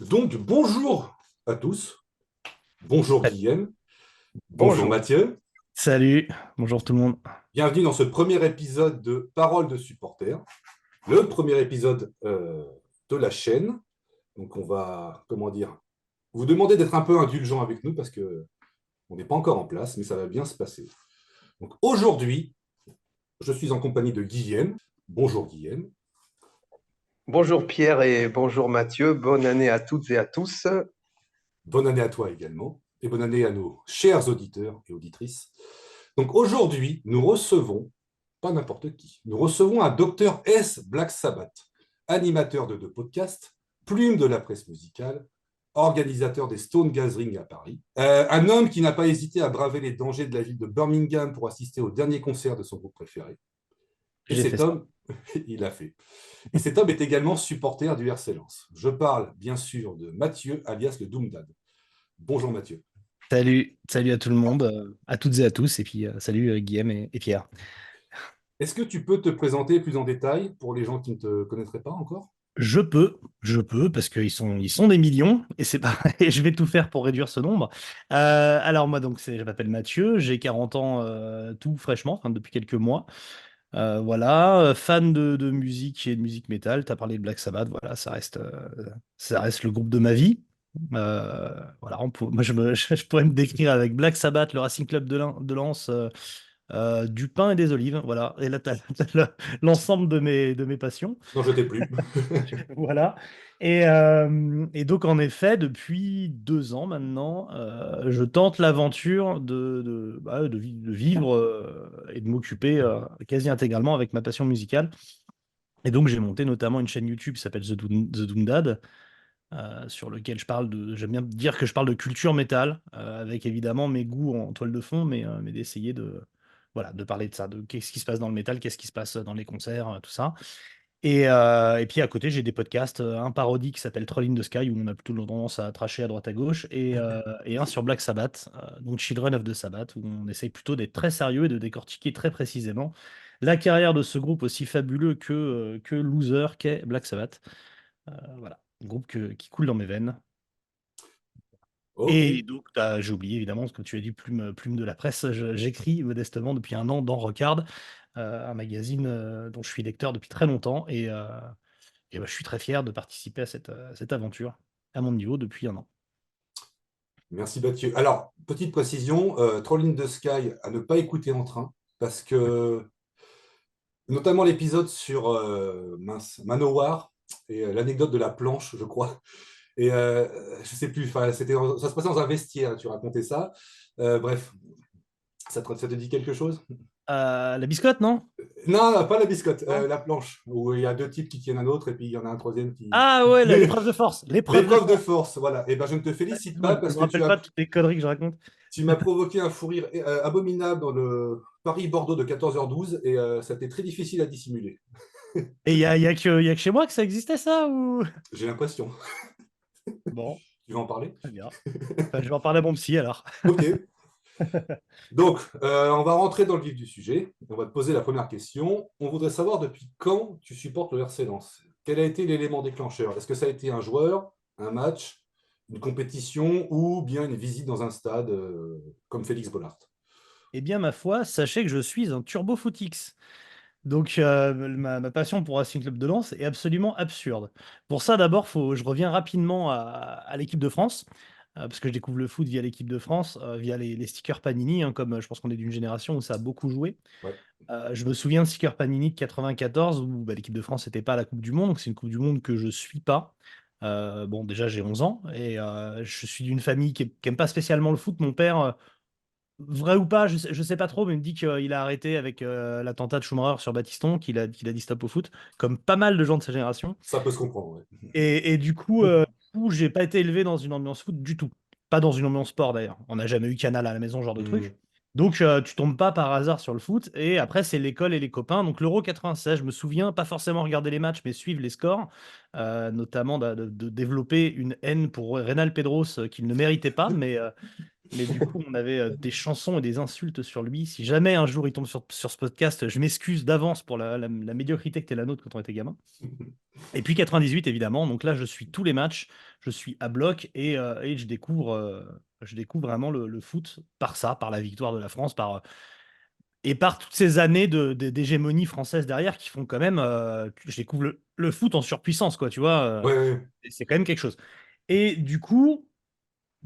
Donc, bonjour à tous. Bonjour Salut. Guillaume. Bonjour Bonjour. Mathieu. Salut, bonjour tout le monde. Bienvenue dans ce premier épisode de Paroles de supporters, le premier épisode de la chaîne. Donc, on va, comment dire, vous demander d'être un peu indulgent avec nous parce que on n'est pas encore en place, mais ça va bien se passer. Donc, aujourd'hui, je suis en compagnie de Guillaume. Bonjour Guillaume. Bonjour Pierre et bonjour Mathieu. Bonne année à toutes et à tous. Bonne année à toi également. Et bonne année à nos chers auditeurs et auditrices. Donc, aujourd'hui, nous recevons pas n'importe qui. Nous recevons un docteur S. Black Sabbath, animateur de deux podcasts, plume de la presse musicale, organisateur des Stone Gathering à Paris, un homme qui n'a pas hésité à braver les dangers de la ville de Birmingham pour assister au dernier concert de son groupe préféré. Et J'ai fait cet ça. homme, il l'a fait. Et cet homme est également supporter du RC Lens. Je parle bien sûr de Mathieu, alias le Doomdad. Bonjour Mathieu. Salut à tout le monde, à toutes et à tous, et puis salut Guillaume et Pierre. Est-ce que tu peux te présenter plus en détail pour les gens qui ne te connaîtraient pas encore? Parce qu'ils sont des millions, et c'est pas, et je vais tout faire pour réduire ce nombre. Alors moi donc je m'appelle Mathieu, j'ai 40 ans tout fraîchement, enfin depuis quelques mois. Voilà, fan de musique et de musique métal. T'as parlé de Black Sabbath, voilà, ça reste le groupe de ma vie. Voilà, moi je pourrais me décrire avec Black Sabbath, le Racing Club de Lens, du pain et des olives, voilà. Et là, t'as l'ensemble de mes passions. Non, je t'ai plus. Voilà. Et donc, en effet, depuis 2 ans maintenant, je tente l'aventure de vivre et de m'occuper quasi intégralement avec ma passion musicale. Et donc, j'ai monté notamment une chaîne YouTube qui s'appelle The Doom Dad, sur lequel j'aime bien dire que je parle de culture métal, avec évidemment mes goûts en toile de fond, mais d'essayer voilà, de parler de ça, de qu'est-ce qui se passe dans le métal, qu'est-ce qui se passe dans les concerts, tout ça. Et puis à côté, j'ai des podcasts, un parodie qui s'appelle Troll in the Sky, où on a plutôt tendance à tracher à droite à gauche, et un sur Black Sabbath, donc Children of the Sabbath, où on essaye plutôt d'être très sérieux et de décortiquer très précisément la carrière de ce groupe aussi fabuleux que loser qu'est Black Sabbath. Voilà, un groupe qui coule dans mes veines. Ok, Et donc, j'ai oublié évidemment ce que tu as dit, plume de la presse. J'écris modestement depuis un an dans Rockard, un magazine dont je suis lecteur depuis très longtemps. Et je suis très fier de participer à cette aventure, à mon niveau, depuis un an. merci Mathieu. Alors, petite précision, Troll in the Sky à ne pas écouter en train, parce que notamment l'épisode sur Manowar et l'anecdote de la planche, je crois. Et je sais plus, ça se passait dans un vestiaire, tu racontais ça. Bref, ça te dit quelque chose? La biscotte, non? Non, pas la biscotte, Non. la planche, où il y a deux types qui tiennent un autre et puis il y en a un troisième qui. Ah ouais, l'épreuve de force. L'épreuve de L'épreuve de force. force, voilà. Et ben, je ne te félicite Excuse-moi, pas je parce me que rappelle pas toutes les conneries que je raconte. tu m'as provoqué un fou rire abominable dans le Paris-Bordeaux de 14h12 et ça a été très difficile à dissimuler. Et il y a que chez moi que ça existait, ça, ou... J'ai l'impression. Bon, Tu vas en parler? très bien. Enfin, je vais en parler à mon psy, alors. Ok. Donc, on va rentrer dans le vif du sujet. On va te poser la première question. On voudrait savoir depuis quand tu supportes le RC Lens. Quel a été l'élément déclencheur? Est-ce que ça a été un joueur, un match, une compétition ou bien une visite dans un stade comme Félix Bollard? Eh bien, ma foi, sachez que je suis un turbo footix. Donc, ma passion pour Racing Club de Lens est absolument absurde. Pour ça, d'abord, je reviens rapidement à l'équipe de France, parce que je découvre le foot via l'équipe de France, via les stickers Panini, hein, comme je pense qu'on est d'une génération où ça a beaucoup joué. Ouais. Je me souviens de stickers Panini de 94, où bah, l'équipe de France n'était pas à la Coupe du Monde, donc c'est une Coupe du Monde que je suis pas. Bon, déjà, j'ai 11 ans, et je suis d'une famille qui aime pas spécialement le foot. Mon père, vrai ou pas, je sais pas trop, mais il me dit qu'il a arrêté avec l'attentat de Schumacher sur Battiston, qu'il a dit stop au foot, comme pas mal de gens de sa génération. Ça peut se comprendre. Ouais. Et du coup, j'ai pas été élevé dans une ambiance foot du tout. Pas dans une ambiance sport d'ailleurs. On n'a jamais eu Canal à la maison, ce genre de truc. Hmm. Donc tu tombes pas par hasard sur le foot. Et après, c'est l'école et les copains. Donc l'Euro 96, je me souviens, pas forcément regarder les matchs, mais suivre les scores. Notamment de développer une haine pour Reynal Pedros qu'il ne méritait pas, Mais du coup, on avait des chansons et des insultes sur lui. Si jamais un jour il tombe sur ce podcast, je m'excuse d'avance pour la médiocrité que t'es la nôtre quand on était gamin. Et puis 98, évidemment. Donc là, je suis tous les matchs, je suis à bloc et je découvre vraiment le foot par ça, par la victoire de la France, et par toutes ces années d'hégémonie française derrière qui font quand même. Je découvre le foot en surpuissance, quoi, tu vois. Ouais, ouais. C'est quand même quelque chose. Et du coup,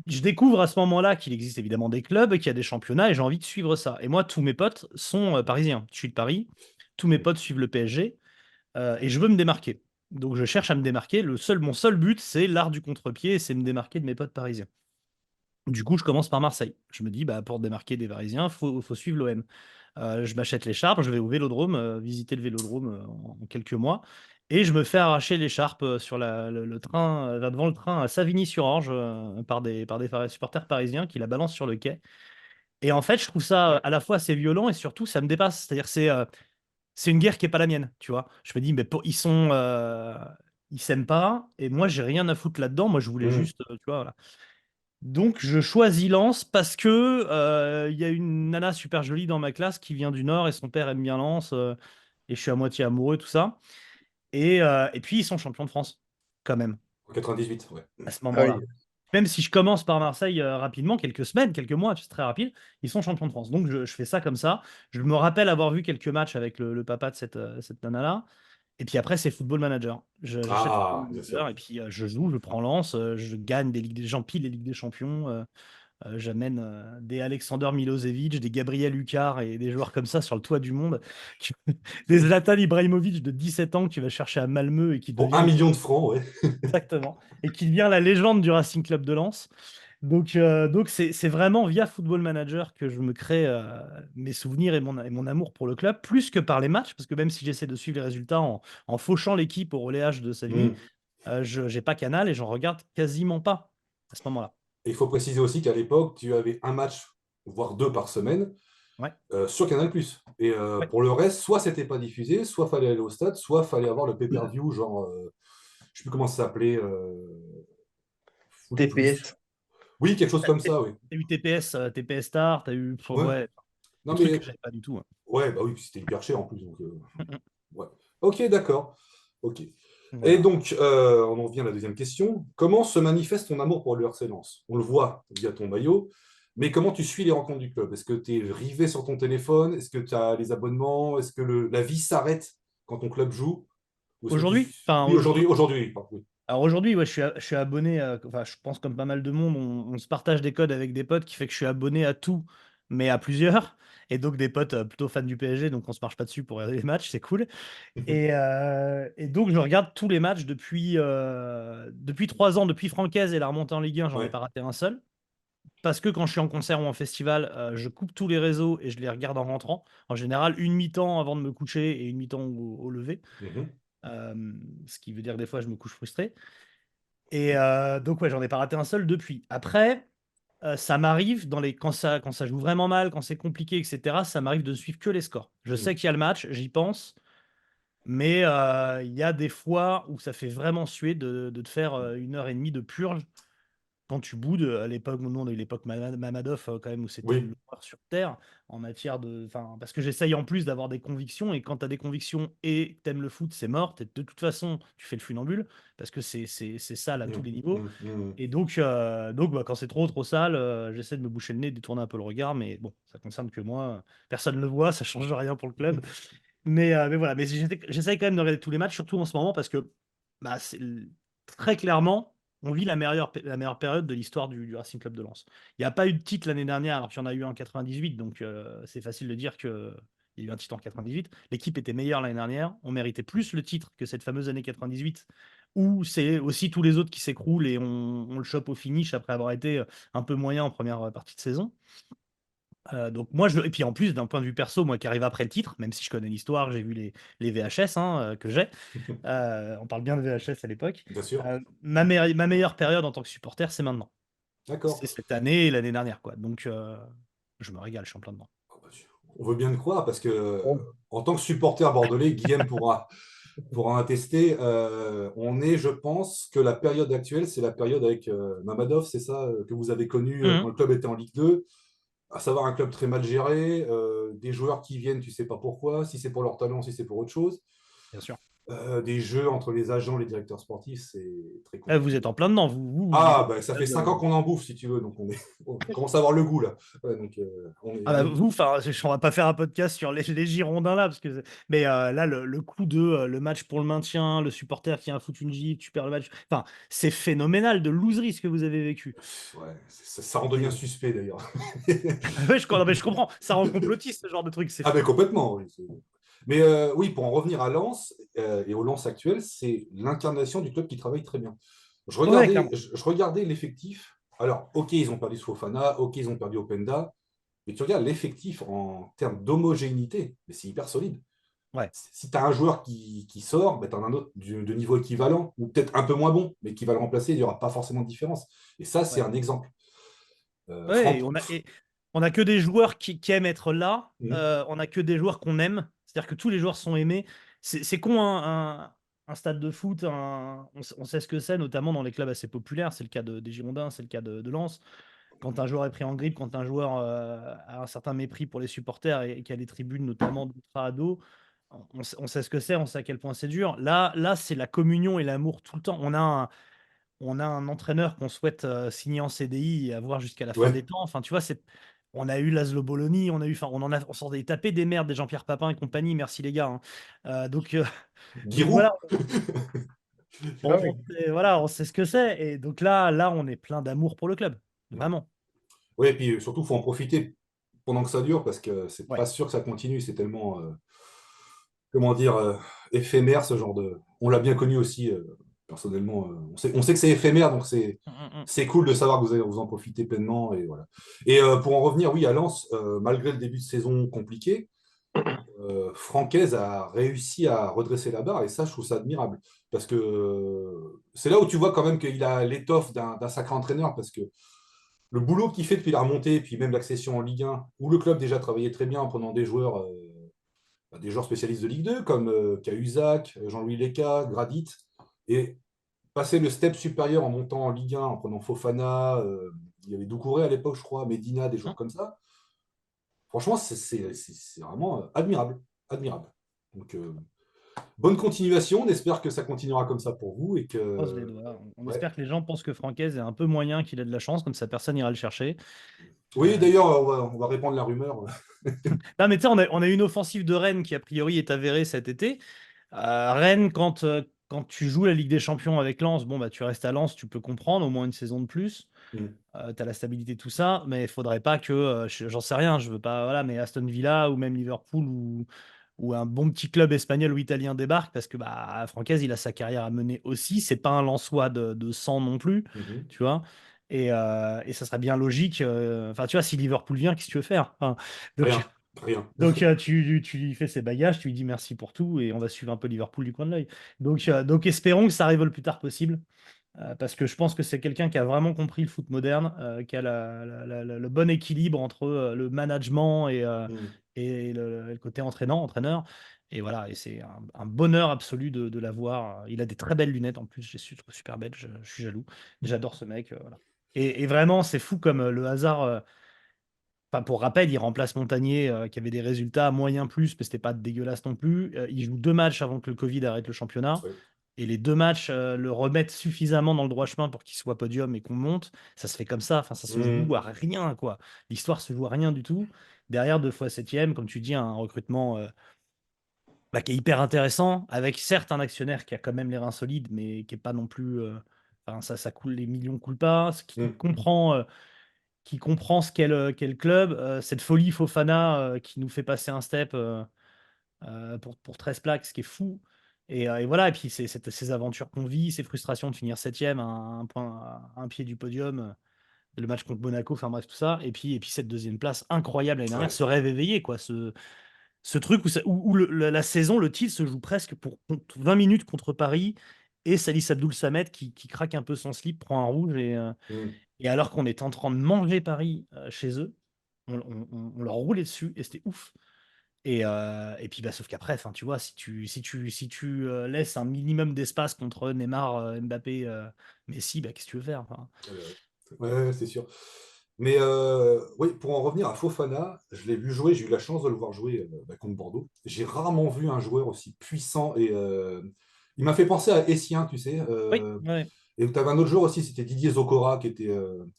je découvre à ce moment-là qu'il existe évidemment des clubs, qu'il y a des championnats et j'ai envie de suivre ça. Et moi, tous mes potes sont parisiens. Je suis de Paris. Tous mes potes suivent le PSG et je veux me démarquer. Donc je cherche à me démarquer. Mon seul but, c'est l'art du contre-pied, c'est me démarquer de mes potes parisiens. Du coup, je commence par Marseille. Je me dis, bah, pour démarquer des Parisiens, faut suivre l'OM. Je m'achète l'écharpe, je vais au Vélodrome, visiter le Vélodrome en quelques mois, et je me fais arracher l'écharpe sur le train, devant le train à Savigny-sur-Orge par des supporters parisiens qui la balancent sur le quai. Et en fait, je trouve ça à la fois assez violent et surtout ça me dépasse. C'est-à-dire c'est une guerre qui est pas la mienne, tu vois. Je me dis, mais ils s'aiment pas, et moi j'ai rien à foutre là-dedans. Moi je voulais Mhm. juste, tu vois, voilà. Donc je choisis Lens parce que il y a une nana super jolie dans ma classe qui vient du Nord et son père aime bien Lens et je suis à moitié amoureux tout ça. Et puis ils sont champions de France quand même En 98, ouais. à ce Ah moment-là. oui. Même si je commence par Marseille rapidement, quelques semaines, quelques mois, c'est très rapide, ils sont champions de France. Donc je fais ça comme ça. Je me rappelle avoir vu quelques matchs avec le papa de cette nana-là. Et puis après, c'est Football Manager. J'achète Football Ah, bien sûr. Manager et puis je joue, je prends Lens, je gagne j'empile les Ligues des Champions. J'amène des Alexander Milosevic, des Gabriel Hucar et des joueurs comme ça sur le toit du monde. Des Zlatan Ibrahimovic de 17 ans que tu vas chercher à Malmö et qui Pour un devient million de francs, ouais. exactement et qui devient la légende du Racing Club de Lens. Donc c'est vraiment via Football Manager que je me crée mes souvenirs et mon amour pour le club, plus que par les matchs, parce que même si j'essaie de suivre les résultats en fauchant l'équipe au relayage de Savigny, Mhm. je j'ai pas Canal et j'en regarde quasiment pas à ce moment-là. Et il faut préciser aussi qu'à l'époque, tu avais un match, voire deux par semaine, Ouais, sur Canal+. Et ouais. pour le reste, soit c'était pas diffusé, soit fallait aller au stade, soit fallait avoir le pay-per-view, genre, je sais plus comment ça s'appelait, Foot Plus. TPS. Oui, quelque chose comme ça, oui. T'as eu TPS, TPS Star, t'as eu Ouais. ouais, Non, des trucs que mais j'avais pas du tout, hein. ouais, bah oui, c'était hyper cher en plus. Donc, ouais. Ok, d'accord. Ok. Et Voilà. donc, on en vient à la deuxième question. Comment se manifeste ton amour pour le RC Lens? On le voit via ton maillot, mais comment tu suis les rencontres du club? Est-ce que tu es rivé sur ton téléphone? Est-ce que tu as les abonnements? Est-ce que la vie s'arrête quand ton club joue? Ou est-ce que tu... Aujourd'hui, enfin, Oui, aujourd'hui, pardon, oui. alors aujourd'hui, ouais, je suis abonné, enfin, je pense comme pas mal de monde, on se partage des codes avec des potes qui fait que je suis abonné à tout, mais à plusieurs. Et donc des potes plutôt fans du PSG, donc on se marche pas dessus pour regarder les matchs, c'est cool. Et donc je regarde tous les matchs depuis 3 ans, depuis Francaise et la remontée en Ligue 1, j'en ai Ouais. pas raté un seul. Parce que quand je suis en concert ou en festival, je coupe tous les réseaux et je les regarde en rentrant. En général, une mi-temps avant de me coucher et une mi-temps au lever. Mhm. Euh, Ce qui veut dire que des fois, je me couche frustré. Et donc, ouais, j'en ai pas raté un seul depuis. Après, ça m'arrive, quand ça joue vraiment mal, quand c'est compliqué, etc., ça m'arrive de suivre que les scores. Je sais Mhm. qu'il y a le match, j'y pense, mais il y a des fois où ça fait vraiment suer de te faire 1 heure et demie de purge quand tu boudes, à l'époque, nous on a eu l'époque Mamadov quand même où c'était Oui. l'horreur sur Terre en matière de, enfin, parce que j'essaye en plus d'avoir des convictions et quand tu as des convictions et t'aimes le foot, c'est mort. De toute façon, tu fais le funambule parce que c'est sale à tous Mhm. les niveaux. Mhm. Mhm. Et donc bah, quand c'est trop sale, j'essaie de me boucher le nez, de détourner un peu le regard, mais bon, ça concerne que moi. Personne ne le voit, ça change rien pour le club. Mais voilà, mais j'essaye quand même de regarder tous les matchs, surtout en ce moment parce que bah, très clairement. On vit la meilleure période de l'histoire du Racing Club de Lens. Il n'y a pas eu de titre l'année dernière, alors qu'il y en a eu un en 98, donc c'est facile de dire qu'il y a eu un titre en 98. L'équipe était meilleure l'année dernière, on méritait plus le titre que cette fameuse année 98, où c'est aussi tous les autres qui s'écroulent et on le chope au finish après avoir été un peu moyen en première partie de saison. Donc moi, et puis en plus, d'un point de vue perso, moi qui arrive après le titre, même si je connais l'histoire, j'ai vu les VHS hein, que j'ai. On parle bien de VHS à l'époque. Bien sûr. Ma meilleure période en tant que supporter, c'est maintenant. D'accord. C'est cette année et l'année dernière, quoi. Donc, je me régale, je suis en plein dedans. On veut bien le croire parce que, Bon. en tant que supporter bordelais, Guillaume pourra pour en attester. Je pense que la période actuelle, c'est la période avec Mamadov, c'est ça, que vous avez connu quand Mhm, le club était en Ligue 2, à savoir un club très mal géré, des joueurs qui viennent, tu sais pas pourquoi, si c'est pour leur talent, si c'est pour autre chose. bien sûr. Des jeux entre les agents, les directeurs sportifs, c'est très Vous compliqué. êtes en plein dedans, vous vivez Ah, cette ben ça fait période, 5 ans qu'on en bouffe, si tu veux, donc on commence à avoir le goût, là. Ouais, donc, Ah bah vous, enfin, on va pas faire un podcast sur les Girondins là, parce que mais là le coup de le match pour le maintien, le supporter qui a foutu une gifle, tu perds le match. Enfin, c'est phénoménal de loserie ce que vous avez vécu. ouais, ça en devient C'est- suspect, d'ailleurs. Ouais, non, mais je comprends, ça rend complotiste ce genre de truc, c'est Ah, mais fou. complètement, oui. Mais oui, pour en revenir à Lens et au Lens actuel, c'est l'incarnation du club qui travaille très bien. Ouais, clairement. Je regardais l'effectif. Alors, ok, ils ont perdu Fofana, ok, ils ont perdu Openda, mais tu regardes l'effectif en termes d'homogénéité, mais c'est hyper solide. Ouais, Si tu as un joueur qui sort, ben, tu en as un autre de niveau équivalent, ou peut-être un peu moins bon, mais qui va le remplacer, il n'y aura pas forcément de différence. Et ça, c'est ouais. un exemple. Ouais, Franck, et on a que des joueurs qui aiment être là. hmm, On a que des joueurs qu'on aime. C'est-à-dire que tous les joueurs sont aimés. C'est con, un stade de foot. On sait ce que c'est, notamment dans les clubs assez populaires. C'est le cas des Girondins, c'est le cas de Lens. Quand un joueur est pris en grippe, quand un joueur a un certain mépris pour les supporters et qu'il y a des tribunes, notamment d'ultra ados, on sait ce que c'est, on sait à quel point c'est dur. Là c'est la communion et l'amour tout le temps. On a un entraîneur qu'on souhaite signer en CDI et avoir jusqu'à la fin des ouais, temps. Enfin, tu vois, on a eu Laszlo Bologna, enfin, on s'en est tapé des merdes, des Jean-Pierre Papin et compagnie. Merci les gars, hein. Donc, donc Giroud. voilà, voilà, on sait ce que c'est. Et donc là, on est plein d'amour pour le club, Ouais. vraiment. Oui, et puis surtout, il faut en profiter pendant que ça dure parce que c'est Ouais. pas sûr que ça continue. C'est tellement, comment dire, éphémère ce genre de. On l'a bien connu aussi, personnellement. On sait que c'est éphémère, donc Mm, mm, mm. c'est cool de savoir que vous allez vous en profiter pleinement. Et, voilà. Et pour en revenir, oui, à Lens, malgré le début de saison compliqué, Francaise a réussi à redresser la barre et ça, je trouve ça admirable. Parce que c'est là où tu vois quand même qu'il a l'étoffe d'un sacré entraîneur parce que le boulot qu'il fait depuis la remontée, puis même l'accession en Ligue 1, où le club déjà travaillait très bien en prenant des joueurs spécialistes de Ligue 2, comme Cahuzac, Jean-Louis Leca, Gradit, et passer le step supérieur en montant en Ligue 1, en prenant Fofana, il y avait Doucouré à l'époque, je crois, Medina, des joueurs comme ça. Franchement, c'est vraiment admirable. Admirable. Donc, bonne continuation. On espère que ça continuera comme ça pour vous et Croise les que. doigts. On Ouais. espère que les gens pensent que Francaise est un peu moyen, qu'il a de la chance, comme ça personne ira le chercher. Oui, Euh, d'ailleurs, on va répandre la rumeur. Non, mais tu sais, on a une offensive de Rennes qui a priori est avérée cet été. Rennes, quand tu joues la Ligue des Champions avec Lens, bon, bah, tu restes à Lens, tu peux comprendre, au moins une saison de plus. Mm. Tu as la stabilité, tout ça, mais il faudrait pas que, j'en sais rien, je veux pas, voilà, mais Aston Villa ou même Liverpool ou un bon petit club espagnol ou italien débarque parce que bah, Francaise, il a sa carrière à mener aussi. C'est pas un Lensois de sang non plus, Mhm. tu vois. Et ça serait bien logique. Enfin, tu vois, si Liverpool vient, qu'est-ce que tu veux faire? Enfin, donc, Rien. Rien. tu lui fais ses bagages, tu lui dis merci pour tout et on va suivre un peu Liverpool du coin de l'œil. Donc espérons que ça arrive le plus tard possible. Parce que je pense que c'est quelqu'un qui a vraiment compris le foot moderne, qui a le bon équilibre entre le management Mm. et le côté entraîneur. Et voilà, et c'est un bonheur absolu de l'avoir. Il a des très belles lunettes en plus, je trouve super belle, je suis jaloux. J'adore ce mec. Voilà. Et vraiment, c'est fou comme le hasard. Enfin, pour rappel, il remplace Montagnier, qui avait des résultats moyens plus, mais c'était pas dégueulasse non plus. Il joue 2 matchs avant que le Covid arrête le championnat. Ouais. Et les 2 matchs le remettent suffisamment dans le droit chemin pour qu'il soit podium et qu'on monte. Ça se fait comme ça. Enfin, ça se joue Mm. à rien, quoi. L'histoire se joue à rien du tout. Derrière, 2 fois septième, comme tu dis, un recrutement bah, qui est hyper intéressant, avec certes un actionnaire qui a quand même les reins solides, mais qui est pas non plus. Enfin, ça coule, les millions coulent pas. Mm. Qui comprend ce qu'est le club. Cette folie Fofana qui nous fait passer un step pour 13 plaques, ce qui est fou. Et voilà, et puis ces aventures qu'on vit, ces frustrations de finir septième à un point, à un pied du podium, le match contre Monaco, enfin bref, tout ça. Et puis cette deuxième place incroyable l'année dernière, Ouais. ce rêve éveillé, quoi. Ce truc où la saison, le titre se joue presque pour 20 minutes contre Paris et Salis Abdoul Samed qui craque un peu son slip, prend un rouge Mm. et alors qu'on est en train de manger Paris chez eux, on leur roulait dessus et c'était ouf. Et puis, sauf qu'après, tu vois, si tu laisses un minimum d'espace contre Neymar, Mbappé, Messi, qu'est-ce que tu veux faire? Enfin, Ouais, c'est sûr. Mais oui, pour en revenir à Fofana, je l'ai vu jouer, j'ai eu la chance de le voir jouer contre Bordeaux. J'ai rarement vu un joueur aussi puissant et il m'a fait penser à Essien, tu sais. oui, ouais, Et tu avais un autre joueur aussi, c'était Didier Zokora qui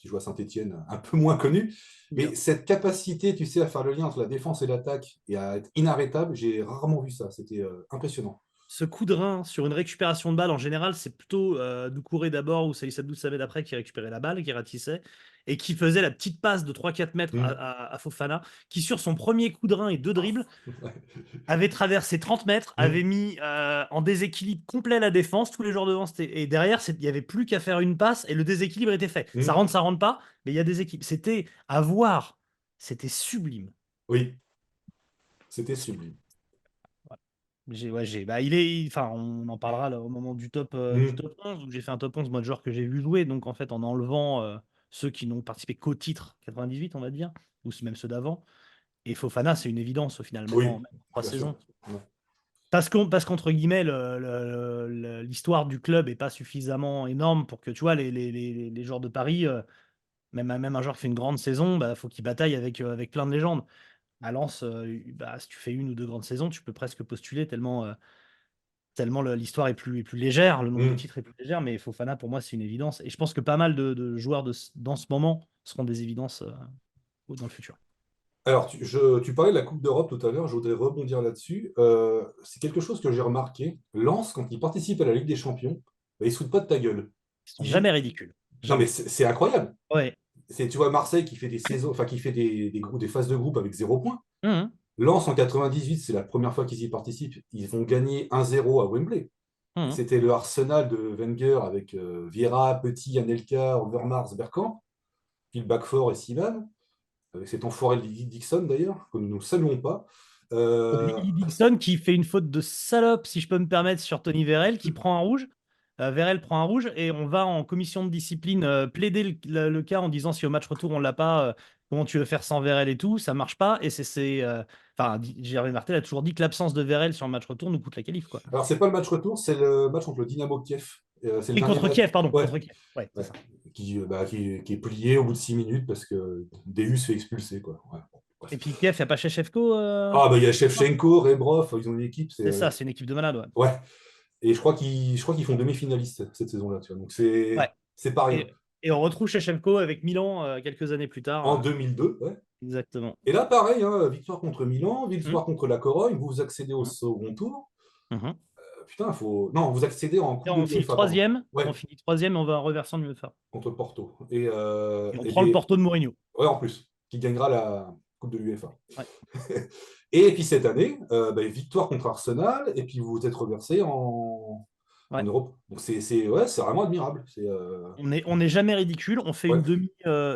joue à Saint-Étienne, un peu moins connu. bien. Mais cette capacité, tu sais, à faire le lien entre la défense et l'attaque et à être inarrêtable, j'ai rarement vu ça. C'était impressionnant. Ce coup de rein sur une récupération de balle, en général, c'est plutôt Doucouré d'abord ou Salissa Abdou Samed après qui récupérait la balle, qui ratissait, et qui faisait la petite passe de 3-4 mètres à, Hmm. à Fofana, qui sur son premier coup de rein et 2 dribbles, avait traversé 30 mètres, avait Hmm. mis en déséquilibre complet la défense, tous les joueurs devant, et derrière, il n'y avait plus qu'à faire une passe, et le déséquilibre était fait. Hmm. Ça rentre pas, mais il y a des équipes. C'était à voir, c'était sublime. Oui, c'était sublime. Enfin, on en parlera là, au moment du Hmm. top 11, où j'ai fait un top 11 moi, de joueurs que j'ai vu jouer. Donc, en fait, en enlevant ceux qui n'ont participé qu'au titre 98, on va dire, ou même ceux d'avant. Et Fofana, c'est une évidence au final, même en Oui, 3 saisons. bien sûr. Ouais. Parce qu'entre guillemets, l'histoire du club est pas suffisamment énorme pour que, tu vois, les joueurs de Paris, même un joueur qui fait une grande saison, faut qu'il bataille avec plein de légendes. À Lens, si tu fais une ou deux grandes saisons, tu peux presque postuler tellement l'histoire est plus légère, le nombre de Hmm. titres est plus légère, mais Fofana, pour moi, c'est une évidence. Et je pense que pas mal de joueurs dans ce moment seront des évidences dans le futur. Alors, tu parlais de la Coupe d'Europe tout à l'heure, je voudrais rebondir là-dessus. C'est quelque chose que j'ai remarqué. Lens, quand il participe à la Ligue des Champions, il ne se fout pas de ta gueule. Ils sont jamais ridicules. Non, mais Jamais. c'est incroyable. Ouais. Tu vois Marseille qui fait des saisons, enfin qui fait des phases de groupe avec 0 points. Mhm. Lens en 98, c'est la première fois qu'ils y participent. Ils ont gagné 1-0 à Wembley. Et Mhm. c'était le Arsenal de Wenger avec Vieira, Petit, Anelka, Overmars, Bergkamp, puis le Backford et Sivan, avec cet enfoiré de Dixon d'ailleurs, que nous ne saluons pas. Euh, Lee Dixon qui fait une faute de salope, si je peux me permettre, sur Tony Vérel, qui prend un rouge. Vérel prend un rouge et on va en commission de discipline plaider le cas en disant si au match retour on l'a pas, comment tu veux faire sans Vérel et tout, ça marche pas. Et enfin, Gervais Martel a toujours dit que l'absence de Vérel sur le match retour nous coûte la qualif, quoi. alors, c'est pas le match retour, c'est le match contre le Dynamo Kiev. C'est le Et dernier contre match. Kiev, pardon, Ouais, contre Kiev. Ouais, c'est ouais. ça. Qui est plié au bout de 6 minutes parce que Deus se fait expulser, quoi. Ouais, bon, Et bref. puis Kiev, il n'y a pas Shevchenko. Ah, bah, il y a Shevchenko, Rebrov, ils ont une équipe. C'est ça, c'est une équipe de malades, ouais. Ouais. Et je crois qu'ils font demi-finaliste cette saison-là, tu vois. Donc, Ouais. c'est pas rien. Et on retrouve Shevchenko avec Milan quelques années plus tard. En 2002, ouais. Exactement. Et là, pareil, hein, victoire contre Milan, Mhm. victoire contre la Corogne, vous accédez au Mhm. second tour. Mhm. Putain, faut. Non, vous accédez en Et Coupe de on finit l'UEFA, pardon. troisième, Ouais, on finit troisième, on va en reversant du UEFA. contre Porto. Et on Et prend le Porto de Mourinho. ouais, en plus, qui gagnera la Coupe de l'UEFA. Ouais. Et puis cette année, victoire contre Arsenal, et puis vous vous êtes reversé en Ouais. Europe. Donc ouais, c'est vraiment admirable. On est jamais ridicule. On fait Ouais,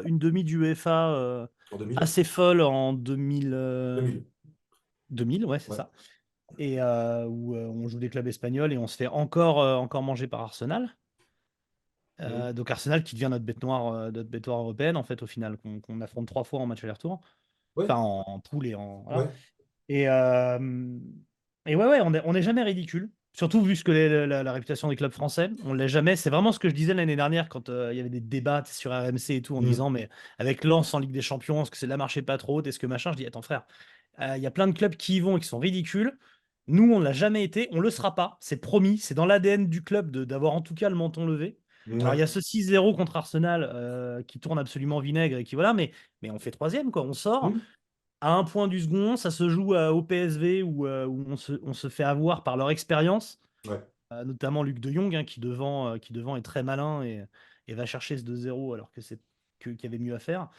une demi du UEFA en 2000. assez folle en 2000, 2000. 2000, ouais, c'est Ouais. ça. Et où on joue des clubs espagnols et on se fait encore manger par Arsenal. Mhm. Donc Arsenal qui devient notre bête noire européenne, en fait, au final, qu'on affronte 3 fois en match aller-retour. Ouais, Enfin, en poule et en. Voilà. ouais. Et, euh, et ouais, on est jamais ridicule. Surtout vu ce que la réputation des clubs français. On l'est jamais. C'est vraiment ce que je disais l'année dernière quand il y avait des débats sur RMC et tout en Mhm. disant, mais avec Lens en Ligue des Champions, est-ce que c'est la marché pas trop haute, est-ce que machin? Je dis, attends frère, il y a plein de clubs qui y vont et qui sont ridicules. Nous, on l'a jamais été, on le sera pas. C'est promis, c'est dans l'ADN du club d'avoir en tout cas le menton levé. Alors, il Ouais. y a ce 6-0 contre Arsenal qui tourne absolument vinaigre et qui voilà, mais on fait troisième, quoi. On sort Mhm. à un point du second, ça se joue au PSV où on se fait avoir par leur expérience, Ouais. notamment Luc de Jong, hein, qui devant est très malin et va chercher ce 2-0 alors qu'il y avait mieux à faire.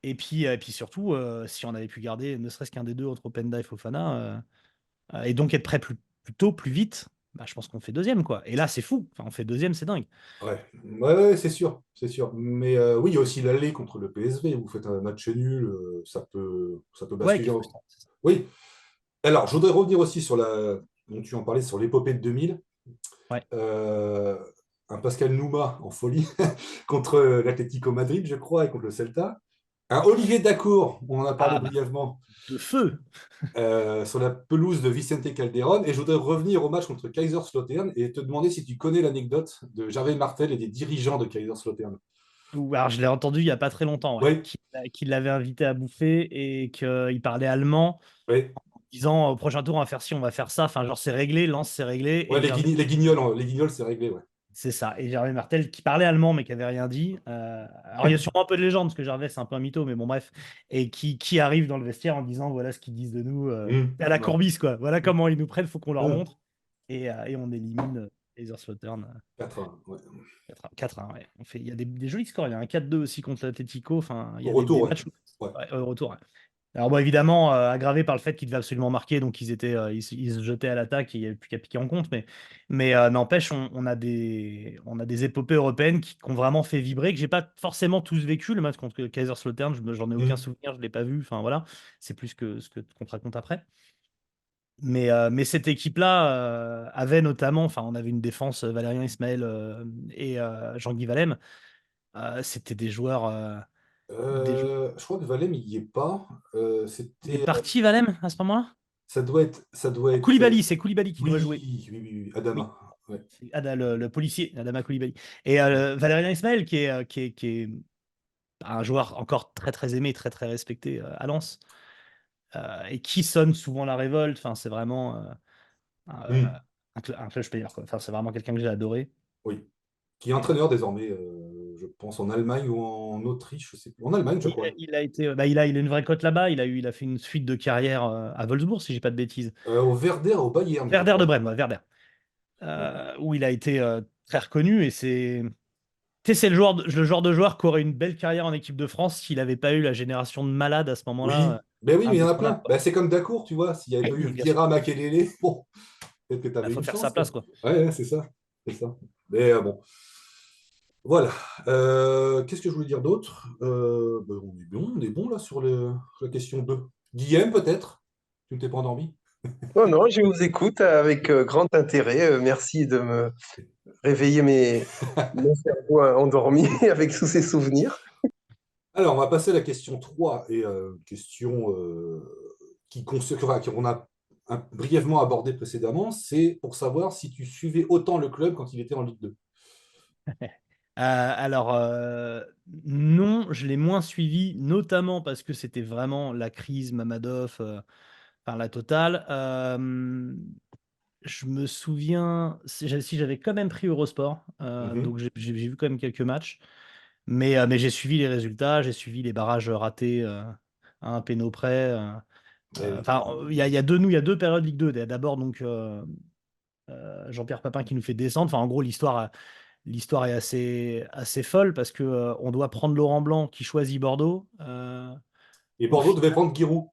Et puis surtout, si on avait pu garder ne serait-ce qu'un des deux entre Openda et Fofana, et donc être prêt plus tôt, plus vite, je pense qu'on fait deuxième, quoi. Et là, c'est fou. Enfin, on fait deuxième, c'est dingue. Ouais, ouais, ouais, c'est sûr, c'est sûr. Mais oui, il y a aussi l'aller contre le PSV. Vous faites un match nul, ça peut Ouais, qui basculer. est frustrant. C'est ça. Oui. Alors, je voudrais revenir aussi dont tu en parlais, sur l'épopée de 2000. Ouais. Euh, un Pascal Nouma en folie contre l'Atlético Madrid, je crois, et contre le Celta. Un Olivier Dacour, on en a parlé Ah, bah, brièvement, de feu. sur la pelouse de Vicente Calderón. Et je voudrais revenir au match contre Kaiserslautern et te demander si tu connais l'anecdote de Gervais Martel et des dirigeants de Kaiserslautern. Ou alors, je l'ai entendu il y a pas très longtemps, ouais, Oui, qu'il l'avait invité à bouffer et qu'il parlait allemand, oui. disant au prochain tour, on va faire ci, on va faire ça. Enfin, genre, c'est réglé, Lens, c'est réglé. Ouais, Et Gervais, les guignols, c'est réglé, ouais. c'est ça. Et Gervais Martel, qui parlait allemand, mais qui avait rien dit. Alors, il y a sûrement un peu de légende, parce que Gervais, c'est un peu un mytho, mais bon, bref. Et qui arrive dans le vestiaire en disant, voilà ce qu'ils disent de nous, à la Ouais. courbis, quoi. Voilà comment ils nous prennent, faut qu'on leur Euh, montre. Et on élimine Kaiserslautern. 4-1, ouais. 4-1, ouais. Il y a des jolis scores. Il y a un 4-2 aussi contre l'Atlético. Enfin, il y Au a retour, des ouais. matchs Ouais. ouais, au retour. Ouais. Alors, bon, évidemment, aggravé par le fait qu'ils devaient absolument marquer, donc ils se jetaient à l'attaque et il n'y avait plus qu'à piquer en compte. Mais n'empêche, on a des épopées européennes qui ont vraiment fait vibrer, que j'ai pas forcément tous vécu. Le match contre Kaiserslautern, j'en ai aucun Mm. souvenir, je ne l'ai pas vu. Enfin, voilà, c'est plus que ce qu'on te raconte après. Mais cette équipe-là avait notamment, enfin, on avait une défense, Valérien Ismaël et Jean-Guy Valem. C'était des joueurs. Je crois que Valem, il n'y est pas. Il est C'était, parti, Valem, à ce moment-là? ça doit être. Koulibaly, c'est Koulibaly qui doit jouer. Oui, Oui, Adama. Ouais. c'est le policier, Adama Koulibaly. Et Valérien Ismaël, qui est un joueur encore très très aimé, très très respecté à Lens, et qui sonne souvent la révolte. Enfin, c'est vraiment Mm. un clutch player, quoi. Enfin, c'est vraiment quelqu'un que j'ai adoré. Oui. Qui est Et, entraîneur désormais, je pense, en Allemagne ou en Autriche, je sais plus. En Allemagne, je crois. il a été, il a une vraie cote là-bas. Il a fait une suite de carrière à Wolfsburg, si j'ai pas de bêtises. Au Werder, au Bayern, je Werder de crois. Brême, ouais, Werder, Ouais. où il a été très reconnu. Et tu sais, c'est le genre de joueur qui aurait une belle carrière en équipe de France s'il n'avait pas eu la génération de malades à ce moment-là, Oui, ben oui, mais il y en a indétrônable, plein. quoi. Ben, c'est comme Dacour, tu vois. S'il n'y avait pas eu Oui, bien sûr. Vieira, Makelele, bon, peut-être que tu Il avais faut une faire sa chance, place, quoi. quoi. Ouais, ouais, c'est ça. C'est ça. Mais bon, voilà. Qu'est-ce que je voulais dire d'autre? Ben, on est bon là sur la question 2. Guillaume, peut-être? Tu ne t'es pas endormi? Non, non, je vous écoute avec grand intérêt. Merci de me réveiller mon cerveau endormi avec tous ces souvenirs. Alors, on va passer à la question 3 et question qu'on a brièvement abordée précédemment. C'est pour savoir si tu suivais autant le club quand il était en Ligue 2. Alors, non, je l'ai moins suivi, notamment parce que c'était vraiment la crise Mamadov, enfin la totale. Je me souviens, si j'avais quand même pris Eurosport, donc Mhm. j'ai vu quand même quelques matchs, mais j'ai suivi les résultats, j'ai suivi les barrages ratés à un péno près. Eh oui. Enfin, il y a deux périodes Ligue 2. D'abord, donc, Jean-Pierre Papin qui nous fait descendre. Enfin, en gros, l'histoire est assez folle parce que on doit prendre Laurent Blanc qui choisit Bordeaux. Et Au Bordeaux devait final, prendre Giroud.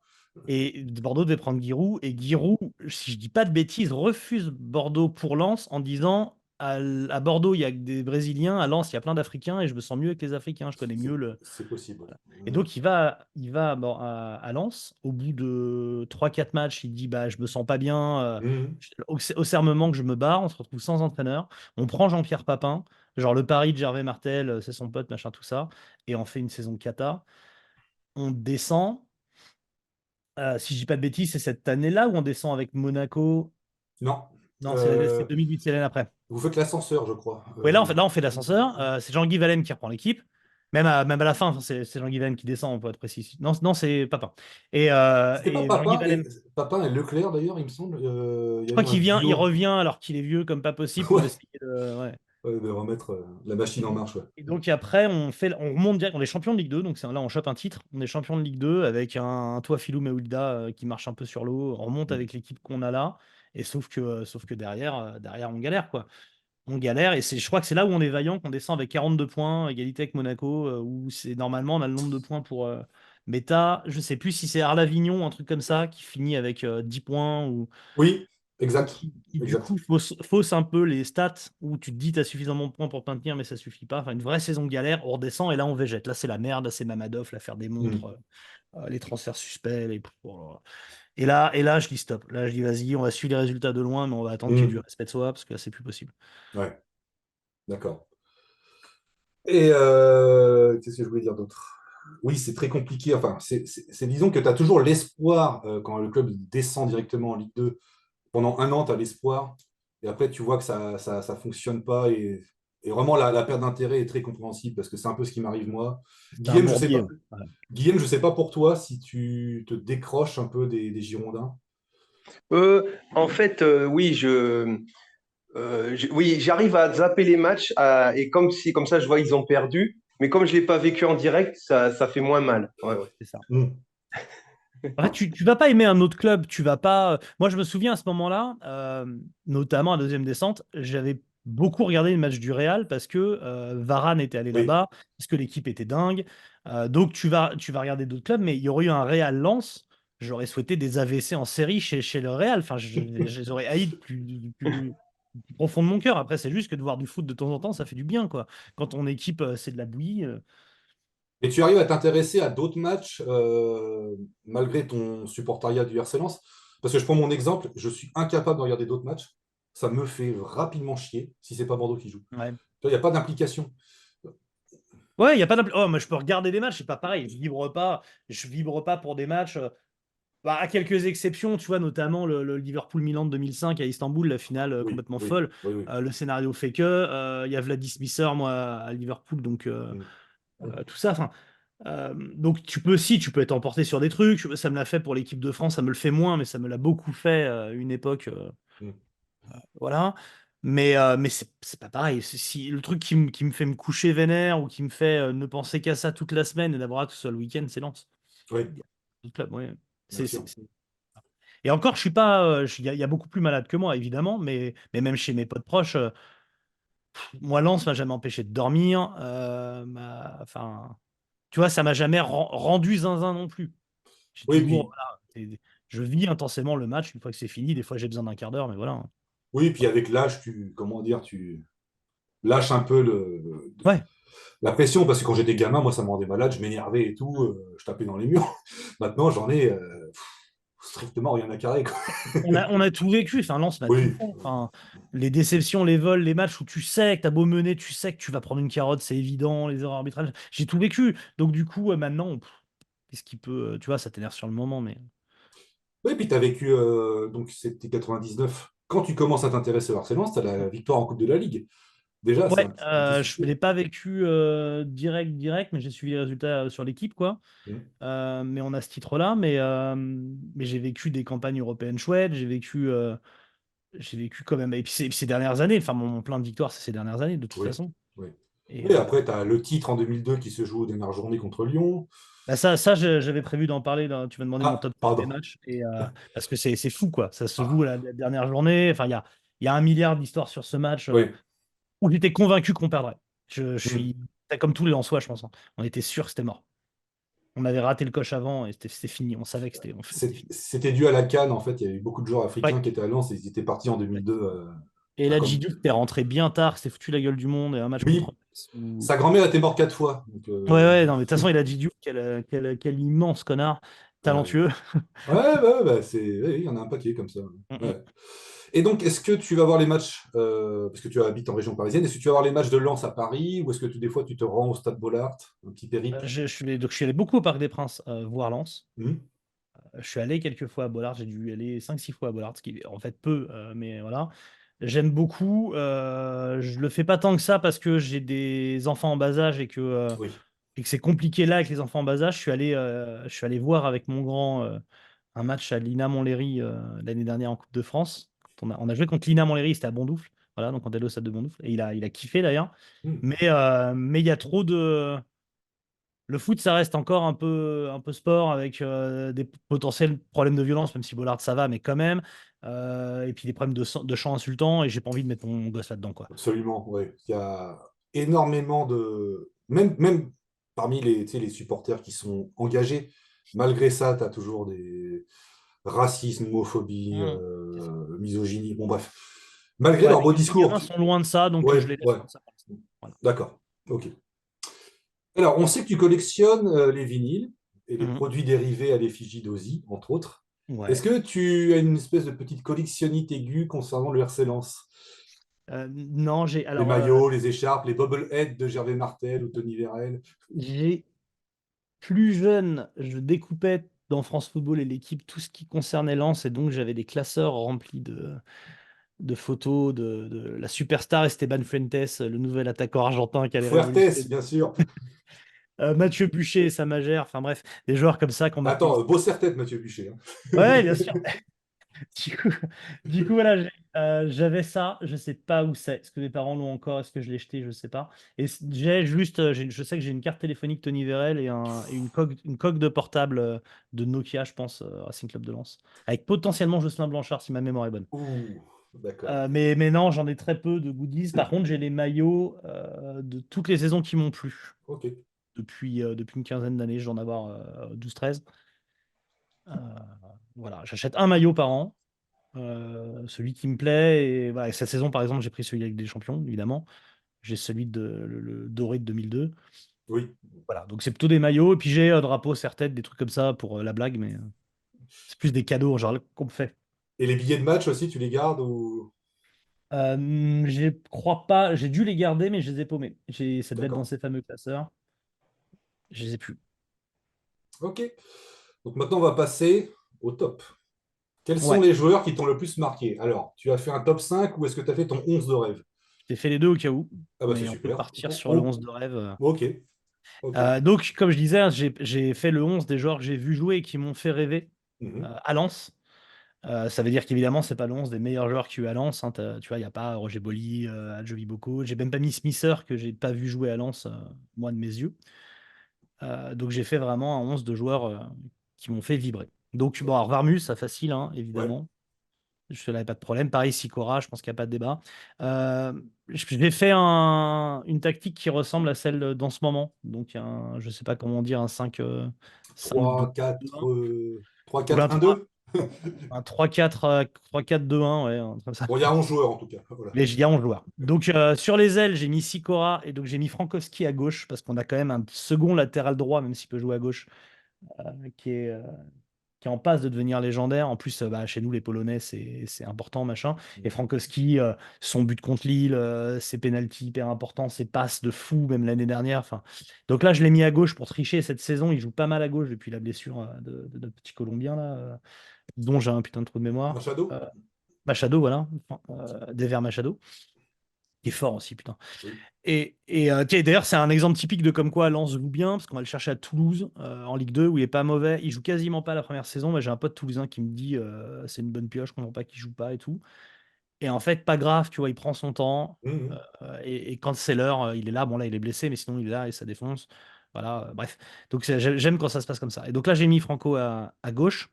et Bordeaux devait prendre Giroud. Et Giroud, si je dis pas de bêtises, refuse Bordeaux pour Lens en disant à Bordeaux, il y a que des Brésiliens, à Lens, il y a plein d'Africains et je me sens mieux avec les Africains. Je connais mieux le. C'est possible. Voilà. Et Ouais. donc, il va bon, à Lens. Au bout de 3 4 matchs, il dit bah, je me sens pas bien. Mhm. Au serment que je me barre, on se retrouve sans entraîneur. On prend Jean-Pierre Papin, genre le pari de Gervais Martel, c'est son pote, machin, tout ça. Et on fait une saison de cata. On descend. Si je dis pas de bêtises, c'est cette année-là où on descend avec Monaco. Non. Non, c'est Euh, 2008, c'est l'année après. vous faites l'ascenseur, je crois. Oui, là, on fait l'ascenseur. C'est Jean-Guy Valem qui reprend l'équipe. Même à la fin, enfin, c'est Jean-Guy Valem qui descend, pour être précis. Non, non, c'est Papin. C'était pas Et Jean-Guy Valem, Papin et Leclerc, d'ailleurs, il me semble. Il je y crois avait un qu'il vient, il duo. revient alors qu'il est vieux comme pas possible pour Ouais, essayer de. Ouais. ouais, de remettre la Et machine en donc, marche. Ouais. et donc après, on remonte direct, on est champion de Ligue 2, donc là on chope un titre. On est champion de Ligue 2 avec un Toit Filou Meoulda qui marche un peu sur l'eau. On remonte Mm. avec l'équipe qu'on a là, et sauf que derrière on galère quoi. On galère et je crois que c'est là où on est vaillant, qu'on descend avec 42 points, égalité avec Monaco, où c'est normalement on a le nombre de points pour. Mais je sais plus si c'est Arles-Avignon, un truc comme ça, qui finit avec 10 points Oui, ou exact. qui, du Exact. coup fausse un peu les stats où tu te dis tu as suffisamment de points pour te maintenir mais ça suffit pas. Enfin, une vraie saison de galère, on redescend et là on végète. Là c'est la merde, là c'est Mamadov, l'affaire des montres, Mm. les transferts suspects. Et là je dis stop. Là je dis vas-y, on va suivre les résultats de loin mais on va attendre qu'il y ait du Mm. respect de soi parce que là c'est plus possible. Ouais, d'accord. Et qu'est-ce que je voulais dire d'autre? Oui, c'est très compliqué. Enfin, disons que tu as toujours l'espoir quand le club descend directement en Ligue 2. Pendant un an, tu as l'espoir. Et après, tu vois que ça fonctionne pas. Et vraiment, la perte d'intérêt est très compréhensible parce que c'est un peu ce qui m'arrive moi. C'est un Guillaume, je sais bourbier. pas. Ouais. Guillaume, je sais pas pour toi si tu te décroches un peu des Girondins. En fait, oui, oui, j'arrive à zapper les matchs et comme ça, je vois ils ont perdu. Mais comme je l'ai pas vécu en direct, ça fait moins mal. Ouais, ouais. C'est ça. Hmm. Ouais, tu vas pas aimer un autre club, tu vas pas. Moi, je me souviens à ce moment-là, notamment à deuxième descente, j'avais beaucoup regardé les matchs du Real parce que Varane était allé Oui. là-bas, parce que l'équipe était dingue. Donc tu vas regarder d'autres clubs, mais il y aurait eu un Real Lens, j'aurais souhaité des AVC en série chez le Real. Enfin, je les aurais haïs du plus profond de mon cœur. Après, c'est juste que de voir du foot de temps en temps, ça fait du bien, quoi. Quand ton équipe, c'est de la bouillie. Et tu arrives à t'intéresser à d'autres matchs malgré ton supportariat du RC Lens? Parce que je prends mon exemple, je suis incapable de regarder d'autres matchs. Ça me fait rapidement chier si c'est pas Bordeaux qui joue. Ouais. Il n'y a pas d'implication. Ouais, il y a pas Oh, moi, je peux regarder des matchs, c'est pas pareil. Je vibre pas pour des matchs. Bah, à quelques exceptions, tu vois, notamment le Liverpool-Milan de 2005 à Istanbul, la finale Oui, complètement oui, folle. oui, oui. Le scénario fait que il y a Vladis Smisser, moi, à Liverpool, donc Mm. tout ça. Enfin, donc tu peux être emporté sur des trucs. Ça me l'a fait pour l'équipe de France, ça me le fait moins, mais ça me l'a beaucoup fait une époque. Mm. Voilà. Mais c'est pas pareil. Si le truc qui me fait me coucher vénère ou qui me fait ne penser qu'à ça toute la semaine et d'avoir hâte que ce soit le week-end, c'est Lens. Oui, Le club, ouais. bien C'est, c'est- sûr. c'est- Et encore, je suis pas. Il y a beaucoup plus malade que moi, évidemment, mais même chez mes potes proches, moi, Lens m'a jamais empêché de dormir. Enfin, tu vois, ça m'a jamais rendu zinzin non plus. J'ai Oui, toujours. puis, Voilà, je vis intensément le match une fois que c'est fini. Des fois, j'ai besoin d'un quart d'heure, mais voilà. oui, puis avec l'âge, comment dire, tu lâches un peu Ouais. la pression parce que quand j'étais gamin, moi, ça me rendait malade, je m'énervais et tout, je tapais dans les murs. Maintenant, j'en ai strictement rien à carrer, quoi. On a tout vécu, enfin Lens, on a tout Oui, fait. Enfin, les déceptions, les vols, les matchs où tu sais que t'as beau mener, tu sais que tu vas prendre une carotte, c'est évident, les erreurs arbitrales, j'ai tout vécu. Donc du coup, maintenant, qu'est-ce qui peut, tu vois, ça t'énerve sur le moment, mais oui, puis tu as vécu, donc c'était 99. Quand tu commences à t'intéresser au Barcelone, tu as la victoire en Coupe de la Ligue. Déjà, c'est ouais, un petit je succès. l'ai pas vécu direct, mais j'ai suivi les résultats sur l'équipe, quoi. Mm. Mais on a ce titre-là, mais j'ai vécu des campagnes européennes chouettes, j'ai vécu quand même. Et puis ces dernières années, enfin mon plein de victoires, c'est ces dernières années, de toute Oui, façon. oui. Et Oui, après, tu as le titre en 2002 qui se joue aux dernières journées contre Lyon. bah ça j'avais prévu d'en parler. Tu m'as demandé mon Ah, top 5 des pardon. matchs. Parce que c'est fou, quoi. Ça se joue Ah, la dernière journée. Enfin, il y a un milliard d'histoires sur ce match oui. où j'étais convaincu qu'on perdrait. Je Mm. suis. C'est comme tous les Lensois, je pense, hein. On était sûr que c'était mort. On avait raté le coche avant et c'était fini. On savait que c'était fini. C'était dû à la CAN, en fait. Il y avait beaucoup de joueurs africains Ouais. qui étaient à Lens et ils étaient partis en 2002. Et Bah, là, comme... Djikou était rentré bien tard, s'est foutu la gueule du monde et un match contre Oui, Metz où- sa grand-mère était morte 4 fois. Donc, Ouais, ouais, non, mais de toute façon, il a Djikou, quel immense connard, ouais, talentueux. bah, oui, il y en a un paquet comme ça. Mm, mm. Ouais. Et donc, est-ce que tu vas voir les matchs, parce que tu habites en région parisienne, est-ce que tu vas voir les matchs de Lens à Paris ou est-ce que des fois tu te rends au Stade Bollaert, un petit périple? Donc, je suis allé beaucoup au Parc des Princes voir Lens. Hmm. Je suis allé quelques fois à Bollard, j'ai dû aller 5 6 fois à Bollard, ce qui est en fait peu, mais voilà. J'aime beaucoup. Je le fais pas tant que ça parce que j'ai des enfants en bas âge Oui. et que c'est compliqué là avec les enfants en bas âge. Je suis allé voir avec mon grand un match à l'INA Montlhéry l'année dernière en Coupe de France. On a joué contre l'INA Montlhéry, c'était à Bondoufle. Voilà, donc on est allé au stade de Bondoufle. Et il a kiffé d'ailleurs. Hmm. Mais il y a trop de. Le foot, ça reste encore un peu sport avec des potentiels problèmes de violence, même si Bollard ça va, mais quand même. Et puis des problèmes de chants insultants, et j'ai pas envie de mettre mon gosse là-dedans, quoi. Absolument, oui. Il y a énormément de... Même parmi tu sais, les supporters qui sont engagés, malgré ça, tu as toujours des racisme, homophobie, Mmh. C'est ça. misogynie, bon bref. Malgré Ouais, leur beau mes discours. gamins sont loin de ça, donc je Ouais, les laisse ouais, loin de ça pour l'instant. Voilà. d'accord, ok. Alors, on sait que tu collectionnes les vinyles et les Mhm. produits dérivés à l'effigie d'Ozzy, entre autres. Est-ce Ouais. que tu as une espèce de petite collectionnite aiguë concernant le RC Lens? Non, j'ai Les alors maillots, les écharpes, les bobbleheads de Gervais Martel ou Tony Vérel? j'ai plus jeune, je découpais dans France Football et l'équipe tout ce qui concernait Lens, et donc j'avais des classeurs remplis de photos de la superstar Esteban Fuentes, le nouvel attaquant argentin qui allait Fuertes, révolutionner. bien sûr. Mathieu Buchet et Samagère, enfin bref, des joueurs comme ça qu'on appelait. Attends, beau serre-tête, Mathieu Buchet. Hein. Ouais, bien sûr. Du coup, voilà, j'avais ça. Je sais pas où c'est. Est-ce que mes parents l'ont encore? Est-ce que je l'ai jeté? Je sais pas. Et j'ai juste, je sais que j'ai une carte téléphonique Tony Vérel et une coque de portable de Nokia, je pense, Racing Club de Lens, avec potentiellement Jocelyn Blanchard si ma mémoire est bonne. Ouh, d'accord. Mais non, j'en ai très peu de goodies. Par contre, j'ai les maillots de toutes les saisons qui m'ont plu. Ok. Depuis une quinzaine d'années, je dois en avoir 12-13. Euh, voilà, j'achète un maillot par an. Celui qui me plaît. Et, voilà, et cette saison, par exemple, j'ai pris celui avec des champions, évidemment. J'ai celui le doré de 2002. Oui. Voilà, donc c'est plutôt des maillots. Et puis j'ai un drapeau, serre-tête, des trucs comme ça pour la blague, mais c'est plus des cadeaux genre qu'on me fait. Et les billets de match aussi, tu les gardes ou... Je crois pas, j'ai dû les garder, mais je les ai paumés. Ça devait être dans D'accord. ces fameux classeurs. Je les ai plus. Ok. Donc maintenant, on va passer au top. Quels sont Ouais, les joueurs qui t'ont le plus marqué? Alors, tu as fait un top 5 ou est-ce que tu as fait ton 11 de rêve? j'ai fait les deux au cas où, Ah bah c'est mais on peut super. partir sur le 11 de rêve. Ok, ok. Donc, comme je disais, hein, j'ai fait le 11 des joueurs que j'ai vu jouer et qui m'ont fait rêver Mhm. à Lens. Ça veut dire qu'évidemment, c'est pas le 11 des meilleurs joueurs qu'il y a eu à Lens. Hein. Tu vois, il n'y a pas Roger Boli, Adjovi Boko. J'ai même pas mis Smither, que j'ai pas vu jouer à Lens, moi, de mes yeux. Donc, j'ai fait vraiment un 11 de joueurs qui m'ont fait vibrer. Donc, bon, alors, Varmus, ça facile, hein, Ouais, évidemment. Je n'avais pas de problème. Pareil, Sicora, je pense qu'il n'y a pas de débat. Euh, j'ai fait une tactique qui ressemble à celle dans ce moment. Donc, je ne sais pas comment dire, un 5-2. 3 4 3 Donc, 4 1 2. un 3-4, 3-4-2-1, ouais, un truc comme ça. Bon, il y a 11 joueurs en tout cas. Voilà. Mais il y a 11 joueurs. Donc, sur les ailes, j'ai mis Sikora et donc j'ai mis Frankowski à gauche parce qu'on a quand même un second latéral droit, même s'il peut jouer à gauche, qui est, qui est en passe de devenir légendaire. En plus, bah, chez nous, les Polonais, c'est important, machin. Et Frankowski, son but contre Lille, ses pénaltys hyper importants, ses passes de fou, même l'année dernière. Enfin, donc là, je l'ai mis à gauche pour tricher cette saison. Il joue pas mal à gauche depuis la blessure de notre petit Colombien, là, dont j'ai un putain de trou de mémoire. Machado? Machado, voilà. Dever Machado, qui est fort aussi, putain. Oui. Et tiens, d'ailleurs, c'est un exemple typique de comme quoi Lens joue bien, parce qu'on va le chercher à Toulouse, en Ligue 2, où il est pas mauvais. Il joue quasiment pas la première saison. Moi, j'ai un pote toulousain qui me dit c'est une bonne pioche, je comprends pas qu'il joue pas et tout. Et en fait, pas grave, tu vois, il prend son temps. Mhm. Et quand c'est l'heure, il est là. Bon, là, il est blessé, mais sinon, il est là et ça défonce. Voilà, bref. Donc, j'aime quand ça se passe comme ça. Et donc là, j'ai mis Franco à gauche.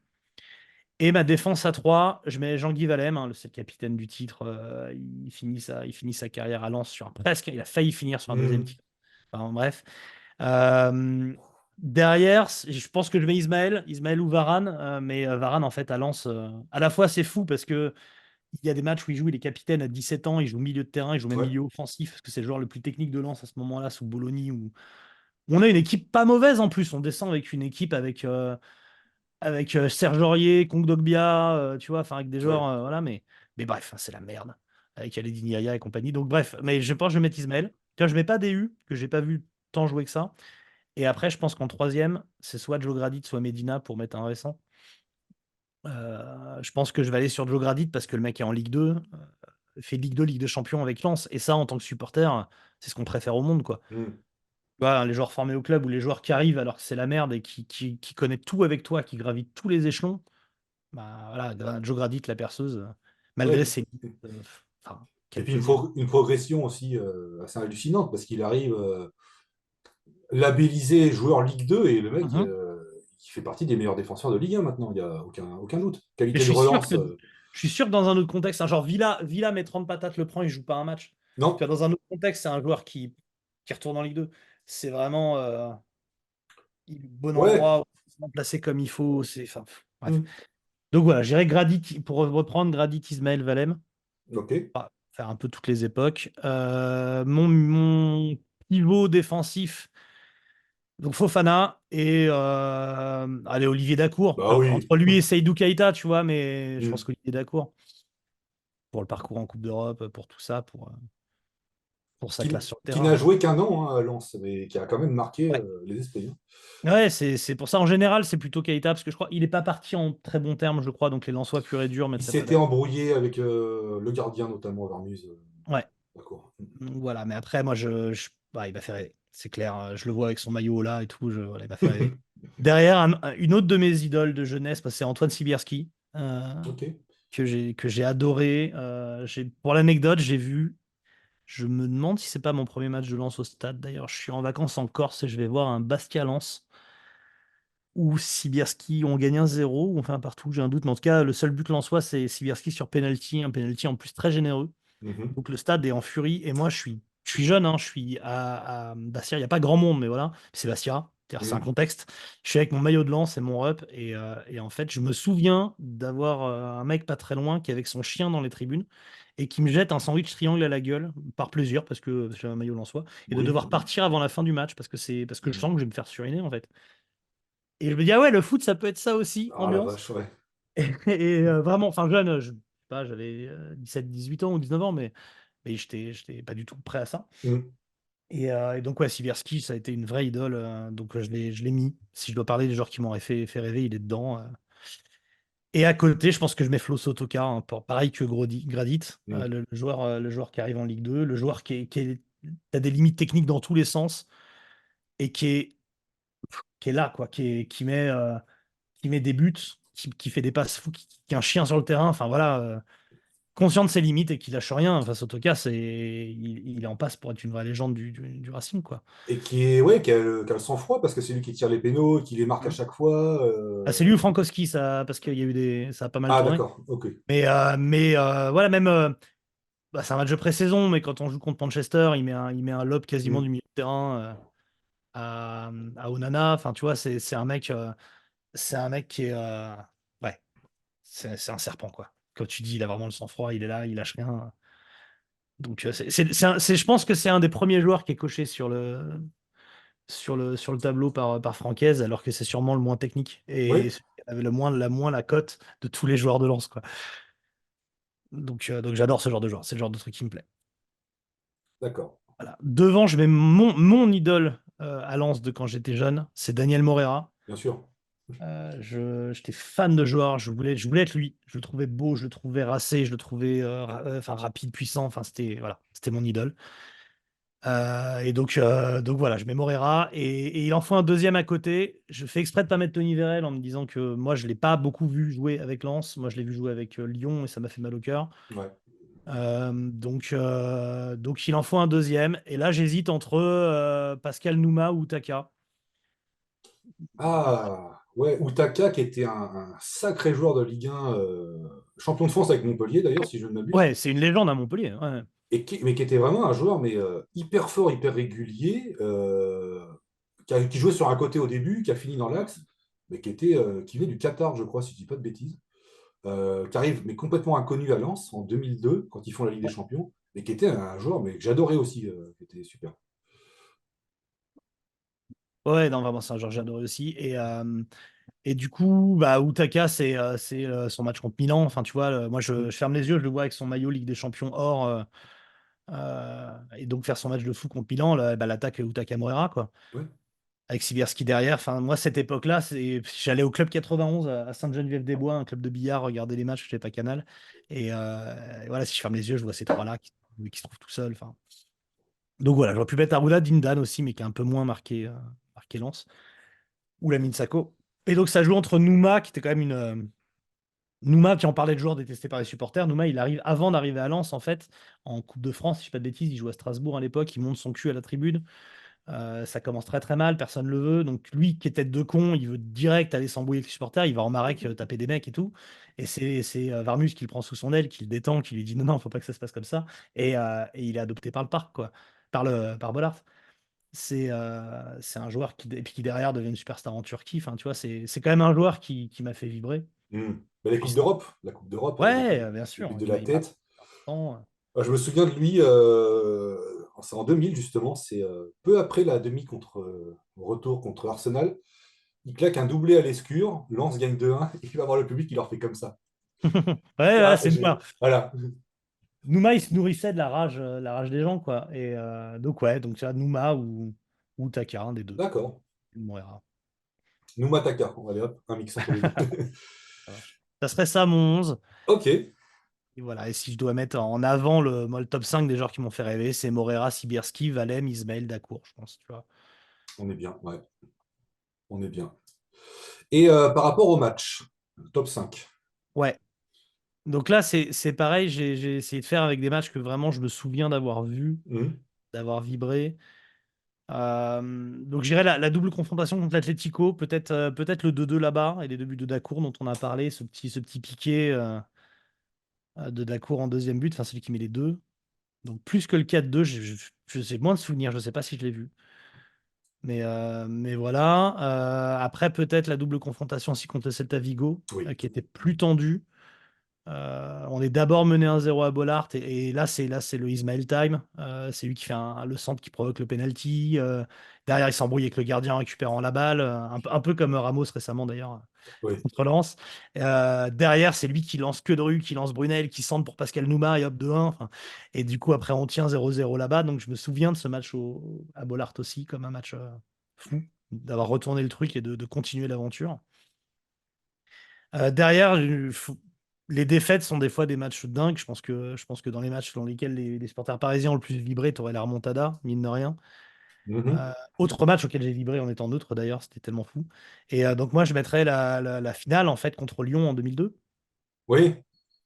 Et ma défense à 3, je mets Jean-Guy Valem, hein, c'est le capitaine du titre. Il finit sa carrière à Lens sur presque. Il a failli finir sur un deuxième Mhm. titre. Enfin, bref. Euh, Derrière, je pense que je mets Ismaël ou Varane. Mais Varane, en fait, à Lens, à la fois, c'est fou parce que il y a des matchs où il joue, il est capitaine à 17 ans, il joue milieu de terrain, il joue même Ouais. milieu offensif parce que c'est le joueur le plus technique de Lens à ce moment-là, sous Bologna. Où on a une équipe pas mauvaise en plus. On descend avec une équipe avec Serge Aurier, Kondogbia, tu vois, enfin avec des joueurs, Ouais. voilà, mais bref, hein, c'est la merde. Avec Aledin Yaya et compagnie. Donc bref, mais je pense que je vais mettre Ismaël. Tu vois, je mets pas DU, que j'ai pas vu tant jouer que ça. Et après, je pense qu'en troisième, c'est soit Joe Gradit, soit Medina pour mettre un récent. Je pense que je vais aller sur Joe Gradit parce que le mec est en Ligue 2, fait Ligue 2, Ligue de Champions avec Lens. Et ça, en tant que supporter, c'est ce qu'on préfère au monde, quoi. Mhm. Tu vois, les joueurs formés au club ou les joueurs qui arrivent alors que c'est la merde et qui connaissent tout avec toi, qui gravitent tous les échelons. Bah, voilà, Joe Gradit, la perceuse, malgré Ouais. ses enfin, Et quel puis plaisir. une progression aussi assez hallucinante parce qu'il arrive labellisé joueur Ligue 2 et le mec Mhm. il fait partie des meilleurs défenseurs de Ligue 1 maintenant, il n'y a aucun doute. Et Qualité de relance, je suis sûr que dans un autre contexte, hein, genre Villa met 30 patates, le prend, il joue pas un match. Tu non, vois, dans un autre contexte, c'est un joueur qui retourne en Ligue 2. C'est vraiment il est au bon ouais, endroit, placé comme il faut. Enfin, bref. hmm, Donc voilà, j'irai Gradit, pour reprendre Gradit, Ismaël Valem, ok. faire un peu toutes les époques. Mon pivot défensif. Donc Fofana et allez, Olivier Dacour. Bah oui. Entre lui et Seydou Keita, tu vois, mais je pense Hmm. qu'Olivier Dacour, pour le parcours en Coupe d'Europe, pour tout ça, pour sa Qui, classe sur le qui terrain. n'a joué qu'un an hein, à Lens, mais qui a quand même marqué Ouais, les esprits. Hein. ouais, c'est pour ça. En général, c'est plutôt Keita, parce que je crois il n'est pas parti en très bons termes, je crois. Donc les Lensois pur et dur ne Il mettraient pas s'était d'accord. embrouillé avec le gardien, notamment Varmuse. Ouais, D'accord. donc voilà. Mais après, moi, bah, il m'a fait rêver. C'est clair. Je le vois avec son maillot là et tout. Voilà, il m'a fait rêver. Derrière, une autre de mes idoles de jeunesse, bah, c'est Antoine Sibierski, Ok. que j'ai adoré. Pour l'anecdote, j'ai vu. Je me demande si c'est pas mon premier match de Lens au stade. D'ailleurs, je suis en vacances en Corse et je vais voir un Bastia-Lens où Sibierski on gagne 1-0 ou on fait un partout, j'ai un doute. Mais en tout cas, le seul but lensois, c'est Sibierski sur penalty, un penalty en plus très généreux. Mhm. Donc le stade est en furie et moi je suis jeune, hein, je suis à Bastia, il n'y a pas grand monde, mais voilà, c'est Bastia. C'est un Mhm. contexte. Je suis avec mon maillot de Lens et mon rep. Et en fait, je me souviens d'avoir un mec pas très loin qui est avec son chien dans les tribunes et qui me jette un sandwich triangle à la gueule par plaisir parce que j'ai un maillot lensois et de Oui. devoir partir avant la fin du match parce que je Mhm. sens que je vais me faire suriner en fait. Et je me dis, ah ouais, le foot, ça peut être ça aussi, Ah la ambiance. vache, ouais. Et vraiment, enfin jeune, je sais pas, j'avais 17, 18 ans ou 19 ans, mais j'étais pas du tout prêt à ça. Mhm. Et donc, ouais, Sibierski, ça a été une vraie idole. Donc, je l'ai mis. Si je dois parler des joueurs qui m'ont fait rêver, il est dedans. Et à côté, je pense que je mets Flo Sotoka, hein, pareil que Gradit, Mhm. le joueur qui arrive en Ligue 2, le joueur qui a des limites techniques dans tous les sens et qui est là, quoi, qui met des buts, qui fait des passes fous, qui est un chien sur le terrain. Enfin, voilà. Conscient de ses limites et qui lâche rien. Enfin, Sotoka, il est en passe pour être une vraie légende du Racing, quoi. Et qui est, ouais, qui a le sang-froid parce que c'est lui qui tire les pénaux, qui les marque à Mm. chaque fois. Ah, c'est lui ou Frankowski, ça, parce qu'il y a eu ça a pas mal Ah tourné. d'accord, ok. Mais voilà, même, bah, c'est un match de pré-saison, mais quand on joue contre Manchester, il met un lob quasiment Mhm. du milieu de terrain à Onana. Enfin, tu vois, c'est un mec qui est, ouais, c'est un serpent, quoi. Comme tu dis, il a vraiment le sang-froid, il est là, il lâche rien. Donc, je pense que c'est un des premiers joueurs qui est coché sur le tableau par Francaise, alors que c'est sûrement le moins technique et Oui, celui qui avait le moins la cote de tous les joueurs de Lens, quoi. Donc j'adore ce genre de joueur, c'est le genre de truc qui me plaît. d'accord, Voilà. Devant, je mets mon idole à Lens de quand j'étais jeune, c'est Daniel Morera. bien sûr. J'étais fan de joueur, je voulais être lui. Je le trouvais beau, je le trouvais racé, je le trouvais enfin, rapide, puissant. Enfin, c'était mon idole. Et donc voilà, je mets Morera et il en faut un deuxième à côté. Je fais exprès de pas mettre Tony Vérel en me disant que moi je l'ai pas beaucoup vu jouer avec Lens. Moi je l'ai vu jouer avec Lyon et ça m'a fait mal au cœur. Ouais. Donc il en faut un deuxième. Et là j'hésite entre Pascal Nouma ou Taka. Voilà. Ah, ouais, Utaka qui était un sacré joueur de Ligue 1, champion de France avec Montpellier d'ailleurs, si je ne m'abuse, Ouais, c'est une légende à Montpellier. Ouais. mais qui était vraiment un joueur mais, hyper fort, hyper régulier, qui jouait sur un côté au début, qui a fini dans l'axe, mais qui venait du Qatar, je crois, si je ne dis pas de bêtises, qui arrive mais complètement inconnu à Lens en 2002, quand ils font la Ligue des Champions, mais qui était un joueur mais que j'adorais aussi, qui était super. Ouais, non, vraiment, c'est un joueur que j'adorais aussi. Et du coup, bah, Utaka, c'est son match contre Milan. Enfin, tu vois, moi, je ferme les yeux, je le vois avec son maillot Ligue des Champions or. Et donc, faire son match de fou contre Milan, là, bah, l'attaque Utaka Moreira, quoi. Ouais. Avec Sibierski derrière. Enfin, moi, cette époque-là, j'allais au club 91 à Sainte-Geneviève-des-Bois, un club de billard, regarder les matchs, je n'avais pas Canal. Et voilà, si je ferme les yeux, je vois ces trois-là qui se trouvent tout seuls. Enfin. Donc voilà, j'aurais pu mettre Arruda Dindan aussi, mais qui est un peu moins marqué Lens. Ou la Sako. Et donc, ça joue entre Nouma, qui était quand même Nouma, qui en parlait de joueur détesté par les supporters. Nouma, il arrive avant d'arriver à Lens, en fait, en Coupe de France, si je ne dis pas de bêtises. Il joue à Strasbourg à l'époque, il monte son cul à la tribune. Ça commence très très mal, personne ne le veut. Donc, lui, qui est tête de con, il veut direct aller s'embrouiller avec les supporters. Il va en Marek taper des mecs et tout. Et c'est Varmus qui le prend sous son aile, qui le détend, qui lui dit non, non, faut pas que ça se passe comme ça. Et il est adopté par le parc, quoi, par Bollard. C'est un joueur et puis qui derrière devient une superstar en Turquie. Enfin, tu vois, c'est quand même un joueur qui m'a fait vibrer. Mm. Mais les Puis Coupes d'Europe, la Coupe d'Europe ouais, bien le but sûr. de Il la il marque tête. tant. Je me souviens de lui, c'est en 2000 justement, c'est peu après la demi retour contre Arsenal. Il claque un doublé à l'escure, Lens gagne 2-1, et il va voir le public, il leur fait comme ça. Ouais, ouais, Ah, c'est moi. voilà. Nouma, il se nourrissait de la rage des gens, quoi. Et donc, ouais, donc tu vois, Nouma ou Taka, un des deux. D'accord. Moira. Numataka. Allez hop, un mix entre les deux. Voilà. Ça serait ça, mon 11. Ok. Et voilà. Et si je dois mettre en avant moi, le top 5 des joueurs qui m'ont fait rêver, c'est Morera, Sibierski, Valem, Ismaël, Dacour, je pense. Tu vois. On est bien. Ouais, on est bien. Et par rapport au match, top 5. Ouais. Donc là, c'est pareil. J'ai essayé de faire avec des matchs que vraiment je me souviens d'avoir vus, Mhm. d'avoir vibré. Donc, j'irai la double confrontation contre l'Atlético, peut-être le 2-2 là-bas et les deux buts de Dacour dont on a parlé, ce petit piqué de Dacour en deuxième but, enfin celui qui met les deux. Donc, plus que le 4-2, je sais moins de souvenirs, je ne sais pas si je l'ai vu. Mais voilà. Après, peut-être la double confrontation aussi contre le Celta Vigo, Oui. qui était plus tendue. On est d'abord mené 1-0 à Bollaert et là c'est le Ismail Time. C'est lui qui fait le centre qui provoque le penalty. Derrière, il s'embrouille avec le gardien en récupérant la balle, un peu comme Ramos récemment d'ailleurs Oui. contre Lens. Derrière, c'est lui qui lance Queudru, qui lance Brunel, qui centre pour Pascal Nouma et hop 2-1. Enfin, et du coup, après, on tient 0-0 là-bas. Donc je me souviens de ce match à Bollaert aussi comme un match fou, d'avoir retourné le truc et de continuer l'aventure. Derrière, les défaites sont des fois des matchs dingues. Je pense que dans les matchs dans lesquels les supporters parisiens ont le plus vibré, tu aurais la remontada, mine de rien. Mhm. Autre match auquel j'ai vibré en étant neutre d'ailleurs, c'était tellement fou. Et donc moi, je mettrais la finale en fait contre Lyon en 2002. Oui.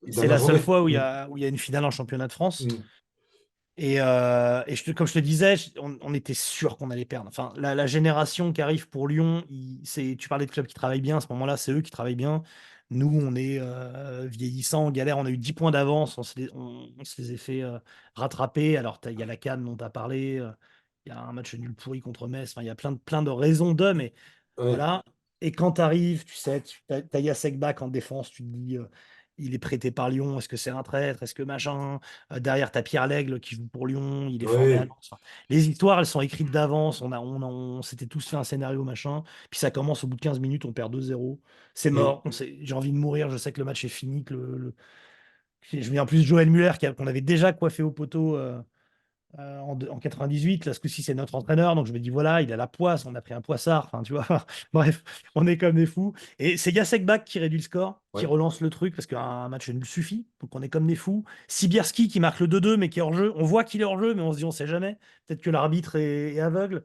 C'est Dernière la seule journée. fois où il y Mhm. a, où il y a une finale en championnat de France. Mhm. Et comme je te disais, on était sûr qu'on allait perdre. Enfin, la génération qui arrive pour Lyon, tu parlais de clubs qui travaillent bien, à ce moment-là, c'est eux qui travaillent bien. Nous, on est vieillissants, on galère, on a eu 10 points d'avance, on se les a fait rattraper. Alors, il y a la CAN dont tu as parlé, il y a un match nul pourri contre Metz, enfin, il y a plein de raisons mais Ouais. voilà. Et quand tu arrives, tu sais, tu as Jacek Bak en défense, tu te dis, il est prêté par Lyon, est-ce que c'est un traître, est-ce que machin. Derrière, tu as Pierre Lègle qui joue pour Lyon, il est formé à Ouais. Lens. Enfin, les histoires, elles sont écrites d'avance, on s'était tous fait un scénario, machin. Puis ça commence au bout de 15 minutes, on perd 2-0. C'est Mhm. mort, j'ai envie de mourir, je sais que le match est fini. Je me souviens en plus de Joël Muller qu'on avait déjà coiffé au poteau. En 98. Là, ce coup-ci, c'est notre entraîneur. Donc, je me dis, voilà, il a la poisse. On a pris un poissard. Enfin, tu vois. Bref, on est comme des fous. Et c'est Jacek Bak qui réduit le score, qui Ouais. relance le truc parce qu'un match nul suffit. Donc, on est comme des fous. Sibierski qui marque le 2-2, mais qui est hors jeu. On voit qu'il est hors jeu, mais on se dit, on sait jamais. Peut-être que l'arbitre est aveugle.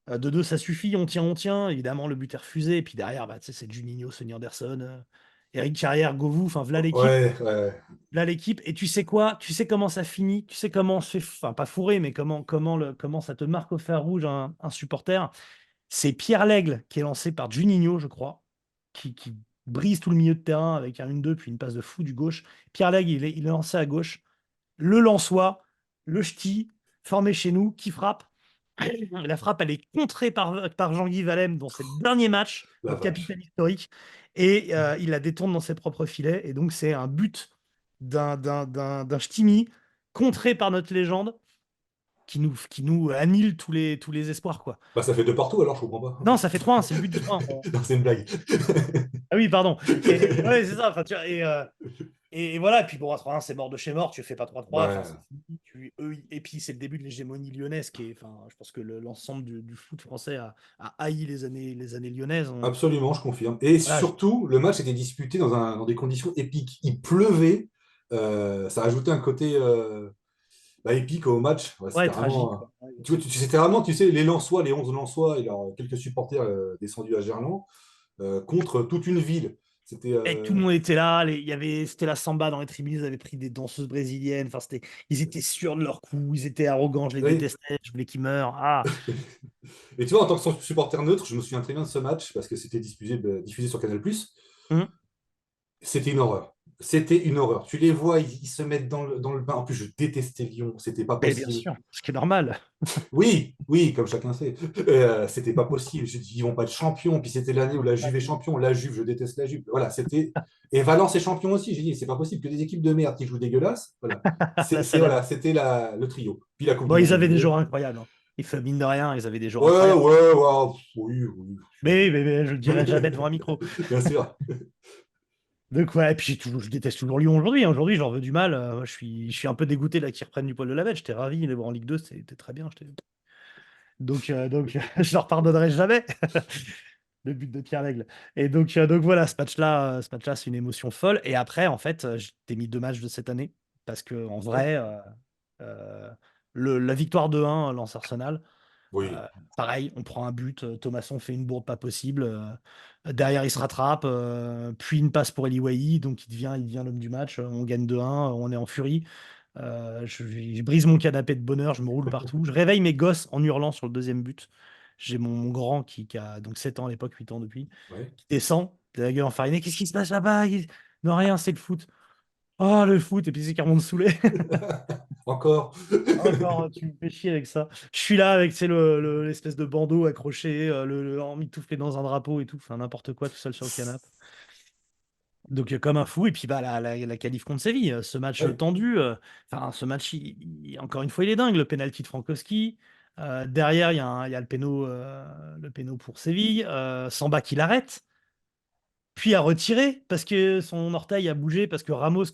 2-2, ça suffit. On tient, on tient. Évidemment, le but est refusé. Et puis derrière, bah, tu sais, c'est Juninho, Sonny Anderson, Eric Carrière, Govou. Enfin, voilà l'équipe. Ouais. Ouais. Là, l'équipe, et tu sais quoi? Tu sais comment ça finit? Tu sais comment on se fait, enfin, pas fourrer, mais comment ça te marque au fer rouge un supporter? C'est Pierre Lègle qui est lancé par Juninho, je crois, qui brise tout le milieu de terrain avec un 1-2, puis une passe de fou du gauche. Pierre Lègle, il est lancé à gauche. Le Lensois, le ch'ti, formé chez nous, qui frappe. La frappe, elle est contrée par Jean-Guy Valem dans ses derniers matchs, La notre vache. capitaine historique, et il la détourne dans ses propres filets. Et donc, c'est un but d'un ch'timi contré par notre légende qui nous annule tous les espoirs, quoi. Bah, ça fait deux partout alors, je comprends pas. Non, ça fait 3-1, c'est le but du 3-1. Non, c'est une blague. Ah oui, pardon. Et, ouais, c'est ça. Enfin, tu vois, et voilà, et puis bon, à 3-1, c'est mort de chez mort, tu fais pas 3-3, enfin, Ouais. c'est fini. Et puis c'est le début de l'hégémonie lyonnaise qui est, enfin, je pense que l'ensemble du foot français a haï les années lyonnaises. Absolument, je confirme. Et Voilà, surtout, le match était disputé dans des conditions épiques. Il pleuvait, ça ajoutait un côté épique au match. Ouais, ouais, c'était tragique, vraiment, quoi. Ouais, bien tu vois, sûr. c'était vraiment, tu sais, les Lensois, les 11 Lensois et leurs quelques supporters descendus à Gerland contre toute une ville. C'était Et tout le monde était là, c'était la samba dans les tribunes, ils avaient pris des danseuses brésiliennes, enfin, ils étaient sûrs de leur coup, ils étaient arrogants, je les oui. détestais, je voulais qu'ils meurent. Ah, Et tu vois, en tant que supporter neutre, je me souviens très bien de ce match parce que c'était diffusé sur Canal+. hum. C'était une horreur. C'était une horreur. Tu les vois, ils se mettent dans le bain. En plus, je détestais Lyon. C'était pas Mais bien possible. sûr, ce qui est normal. Oui, oui, comme chacun sait. C'était pas possible. J'ai dit, ils vont pas être champions. Puis c'était l'année où la Juve est champion. La Juve, je déteste la Juve. Voilà, c'était. Et Valence est champion aussi. J'ai dit, c'est pas possible que des équipes de merde qui jouent dégueulasse. Voilà. La salade. C'était le trio. Puis la Coupe Bon, du ils Monde avaient des 2002. joueurs incroyables, hein. Mine de rien, ils avaient des joueurs Ouais, incroyables. ouais, ouais, oui, oui. Mais je le dirai jamais devant un micro. Bien sûr. Donc, ouais, et puis je déteste toujours Lyon aujourd'hui. Aujourd'hui, j'en veux du mal. Je suis un peu dégoûté là qu'ils reprennent du poil de la bête. J'étais ravi. Les voir en Ligue 2, c'était très bien. Donc je leur pardonnerai jamais le but de Pierre Lègle. Et donc voilà, ce match-là, c'est une émotion folle. Et après, en fait, je t'ai mis 2 matchs de cette année parce que en Ouais. vrai, euh, la victoire 2-1 lance Arsenal. Oui, Pareil, on prend un but, Thomasson fait une bourde pas possible. Derrière, il se rattrape, puis une passe pour Eli, donc il devient l'homme du match. On gagne 2-1, on est en furie. Je brise mon canapé de bonheur, je me roule partout. Je réveille mes gosses en hurlant sur le deuxième but. J'ai mon grand qui a donc 7 ans à l'époque, 8 ans depuis, ouais. qui descend, de la gueule enfarinée. Qu'est-ce qui se passe là-bas? Non, rien, c'est le foot. Oh, le foot, et puis c'est qui remonte saoulé. Encore. Encore, tu me fais chier avec ça. Je suis là avec, tu sais, l'espèce de bandeau accroché, emmitouflé dans un drapeau et tout, enfin n'importe quoi, tout seul sur le canapé. Donc comme un fou, et puis bah, la qualif contre Séville, ce match Ouais, tendu, enfin ce match, encore une fois, il est dingue, le penalty de Frankowski. Derrière, il y a le péno pour Séville, Samba qui l'arrête puis à retirer parce que son orteil a bougé, parce que Ramos,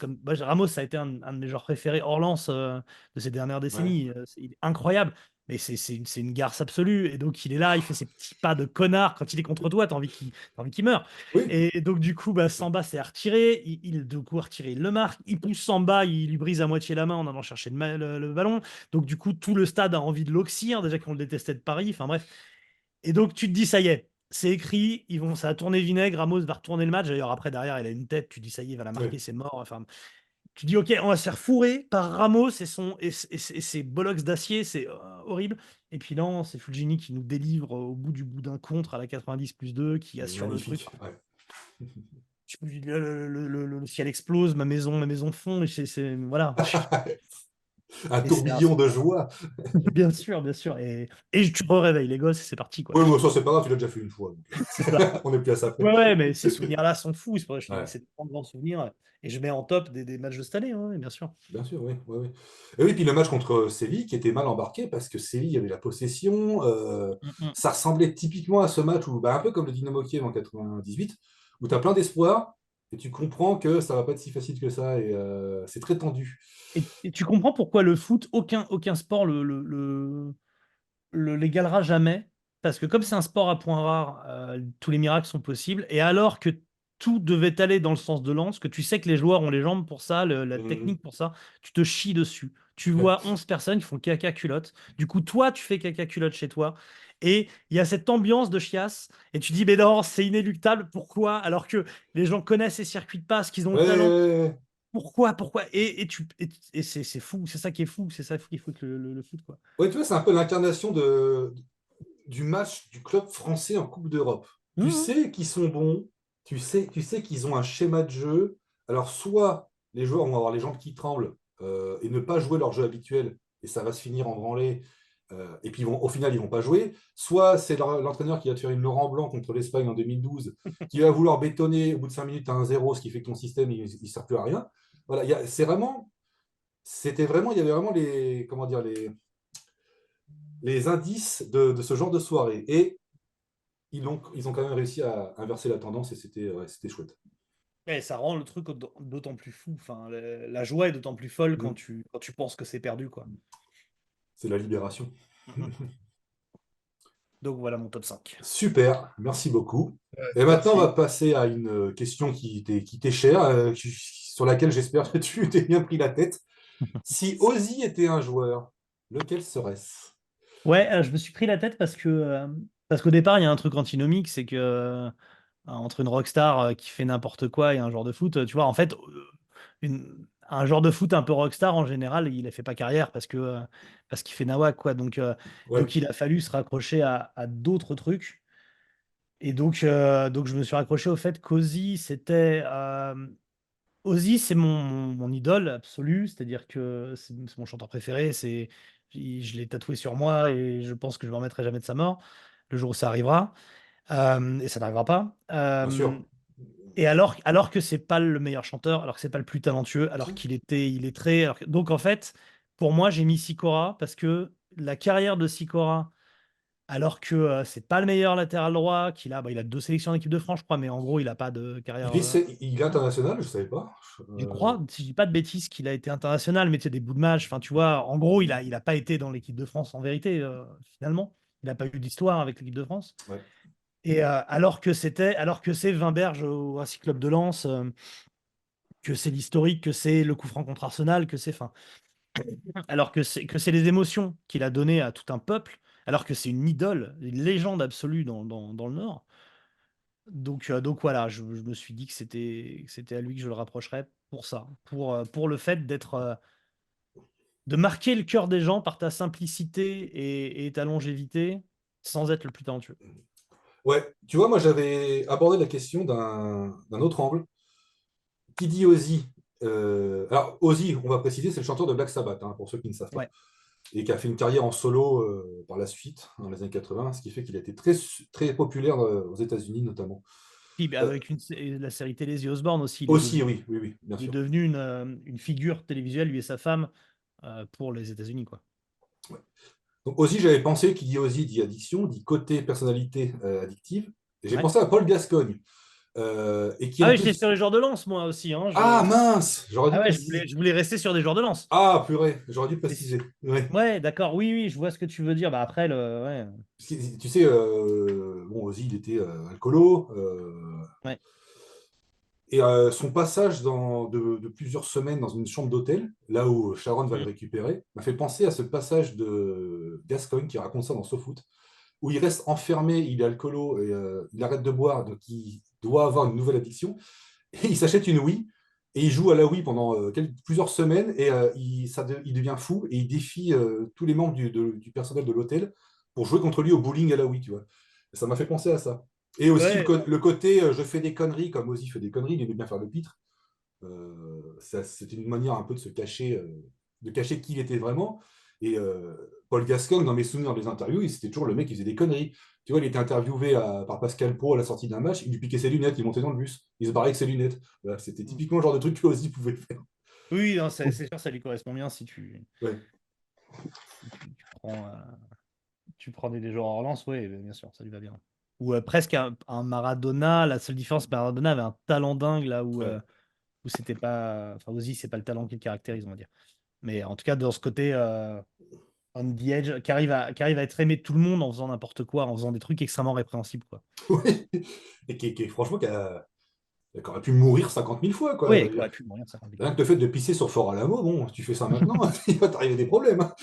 ça a été un de mes joueurs préférés hors lance de ces dernières ouais. décennies. Il est incroyable, mais c'est une garce absolue. Et donc, il est là, il fait ses petits pas de connard. Quand il est contre toi, t'as envie qu'il meure. Oui, Et donc, du coup, bah, Samba s'est retiré. Du coup, retiré, il le marque. Il pousse Samba, il lui brise à moitié la main en allant chercher le ballon. Donc, du coup, tout le stade a envie de l'oxyre, déjà qu'on le détestait de Paris. Enfin, bref. Et donc, tu te dis, ça y est, c'est écrit, ça a tourné vinaigre, Ramos va retourner le match. D'ailleurs, après, derrière, il a une tête, tu dis, ça y est, il va la oui. marquer, c'est mort. Enfin, tu dis, OK, on va se faire fourrer par Ramos et ses bollocks d'acier, c'est horrible. Et puis non, c'est Fulgini qui nous délivre au bout d'un contre à la 90+2, qui assure le truc. Magnifique. Ouais. Le ciel explose, ma maison fond, et voilà. Un Et c'est tourbillon de joie. bien sûr, bien sûr. Et tu réveilles les gosses, et c'est parti, quoi. Oui, mais ça, c'est pas grave, tu l'as déjà fait une fois. C'est ça. On est plus à ça près. Ouais, ouais, mais ces souvenirs-là sont fous. C'est pour ça que je te dis, Ouais, c'est des grands souvenirs. Et je mets en top des matchs de cette année, hein, bien sûr. bien sûr, oui. Oui, oui. Et oui, puis le match contre Séville qui était mal embarqué parce que Séville avait la possession. Mm, mm. Ça ressemblait typiquement à ce match où, bah, un peu comme le Dynamo Kiev en 98, où tu as plein d'espoir et tu comprends que ça va pas être si facile que ça et c'est très tendu. Et tu comprends pourquoi le foot, aucun sport l'égalera jamais. Parce que comme c'est un sport à points rares, tous les miracles sont possibles. Et alors que tout devait aller dans le sens de Lens, que tu sais que les joueurs ont les jambes pour ça, la Mhm. technique pour ça, tu te chies dessus. Tu Ouais. vois 11 personnes qui font caca culotte. Du coup, toi, tu fais caca culotte chez toi. Et il y a cette ambiance de chiasse. Et tu dis, mais non, c'est inéluctable. Pourquoi? Alors que les gens connaissent ces circuits de passe, qu'ils ont le Ouais, talent. ouais, ouais. Pourquoi? Et c'est fou. C'est ça qui est fou. C'est ça qui fout le foot, quoi. Ouais, tu vois, c'est un peu l'incarnation du match du club français en Coupe d'Europe. Tu Mhm. sais qu'ils sont bons, tu sais qu'ils ont un schéma de jeu. Alors, soit les joueurs vont avoir les jambes qui tremblent et ne pas jouer leur jeu habituel, et ça va se finir en branlée, et puis au final, ils ne vont pas jouer. Soit c'est l'entraîneur qui va te faire une Laurent Blanc contre l'Espagne en 2012, qui va vouloir bétonner au bout de 5 minutes à 1-0, ce qui fait que ton système, il ne sert plus à rien. Voilà, il y avait vraiment comment dire, les indices de ce genre de soirée. Et ils ont quand même réussi à inverser la tendance et c'était chouette. Et ça rend le truc d'autant plus fou. Enfin, la joie est d'autant plus folle quand Mm. tu penses que c'est perdu, quoi. C'est la libération. Mhm. Donc voilà mon top 5. Super, merci beaucoup. Et maintenant, on va Merci. passer à une question qui t'est chère, sur laquelle j'espère que tu t'es bien pris la tête. Si Ozzy était un joueur, lequel serait-ce? Ouais, je me suis pris la tête parce qu'au départ, il y a un truc antinomique, c'est que entre une rockstar qui fait n'importe quoi et un joueur de foot, tu vois, en fait, un joueur de foot un peu rockstar, en général, il ne fait pas carrière parce qu'il fait nawak, quoi. Donc Ouais. il a fallu se raccrocher à d'autres trucs. Et donc, je me suis raccroché au fait qu'Ozzy, Ozzy, c'est mon idole absolue, c'est-à-dire que c'est mon chanteur préféré, je l'ai tatoué sur moi et je pense que je ne me remettrai jamais de sa mort, le jour où ça arrivera. Et ça n'arrivera pas. Bien sûr. Et alors que c'est pas le meilleur chanteur, alors que c'est pas le plus talentueux, alors il est très. Donc en fait, pour moi, j'ai mis Sikora parce que la carrière de Sikora alors que c'est pas le meilleur latéral droit il a 2 sélections en équipe de France, je crois, mais en gros, il a pas de carrière. Il est international, je ne savais pas. Je crois, si je dis pas de bêtises, qu'il a été international, mais tu sais, des bouts de match. Enfin, tu vois, en gros, il a pas été dans l'équipe de France en vérité, finalement. Il n'a pas eu d'histoire avec l'équipe de France. Ouais. Et alors que c'est Wimberge au Racing Club de Lens, que c'est l'historique, que c'est le coup franc contre Arsenal, enfin, alors que c'est les émotions qu'il a données à tout un peuple, alors que c'est une idole, une légende absolue dans le Nord. Donc voilà, je me suis dit que c'était à lui que je le rapprocherais pour ça, pour le fait de marquer le cœur des gens par ta simplicité et ta longévité sans être le plus talentueux. Ouais, tu vois, moi j'avais abordé la question d'un autre angle. Qui dit Ozzy alors, Ozzy, on va préciser, c'est le chanteur de Black Sabbath, hein, pour ceux qui ne savent pas, Ouais. et qui a fait une carrière en solo par la suite, dans les années 80, ce qui fait qu'il a été très, très populaire aux États-Unis notamment. Puis Euh, avec la série télé The Osborne aussi, aussi, oui, oui, oui, bien il est sûr. devenu une figure télévisuelle, lui et sa femme, pour les États-Unis, quoi. Ouais. Donc, Ozzy, j'avais pensé, qui dit Ozzy dit addiction, dit côté personnalité addictive, et j'ai Ouais. pensé à Paul Gascogne, et qui Ah en ouais, j'étais sur plus. les joueurs de lance, moi aussi. Hein, Ah mince, j'aurais dû Ah ouais, préciser. je voulais rester sur des joueurs de lance. Ah purée, j'aurais dû préciser. Ouais. Ouais, d'accord, oui, oui, je vois ce que tu veux dire. Bah après, ouais. Tu sais, bon, Ozzy, il était alcoolo. Ouais. Et son passage de plusieurs semaines dans une chambre d'hôtel, là où Sharon va le Mm. récupérer, m'a fait penser à ce passage de Gascoigne qui raconte ça dans SoFoot, où il reste enfermé, il est alcoolo, et il arrête de boire, donc il doit avoir une nouvelle addiction, et il s'achète une Wii, et il joue à la Wii pendant plusieurs semaines, et il devient fou, et il défie tous les membres du personnel de l'hôtel pour jouer contre lui au bowling à la Wii, tu vois. Et ça m'a fait penser à ça. Et aussi Ouais, le côté je fais des conneries, comme Ozzy fait des conneries, il aimait bien faire le pitre. C'était une manière un peu de cacher qui il était vraiment. Et Paul Gascoigne, dans mes souvenirs des interviews, c'était toujours le mec qui faisait des conneries. Tu vois, il était interviewé par Pascal Pro à la sortie d'un match, il lui piquait ses lunettes, il montait dans le bus, il se barrait avec ses lunettes. Voilà, c'était mm. typiquement le genre de truc que Ozzy pouvait faire. Oui, non, c'est sûr, ça lui correspond bien Ouais. si tu prends des joueurs hors lance, oui, bien sûr, ça lui va bien. Ou presque un Maradona, la seule différence, c'est que Maradona avait un talent dingue là Ouais. où c'était pas. Enfin, aussi, c'est pas le talent qui le caractérise, on va dire. Mais en tout cas, dans ce côté on the edge, qui arrive à être aimé de tout le monde en faisant n'importe quoi, en faisant des trucs extrêmement répréhensibles, quoi. Oui. Et franchement, qui aurait pu mourir 50 000 fois, quoi. Je Oui, veux qui dire. aurait pu mourir 50 Rien fois. que le fait de pisser sur Fort Alamo, bon, tu fais ça maintenant, il va t'arriver des problèmes, hein.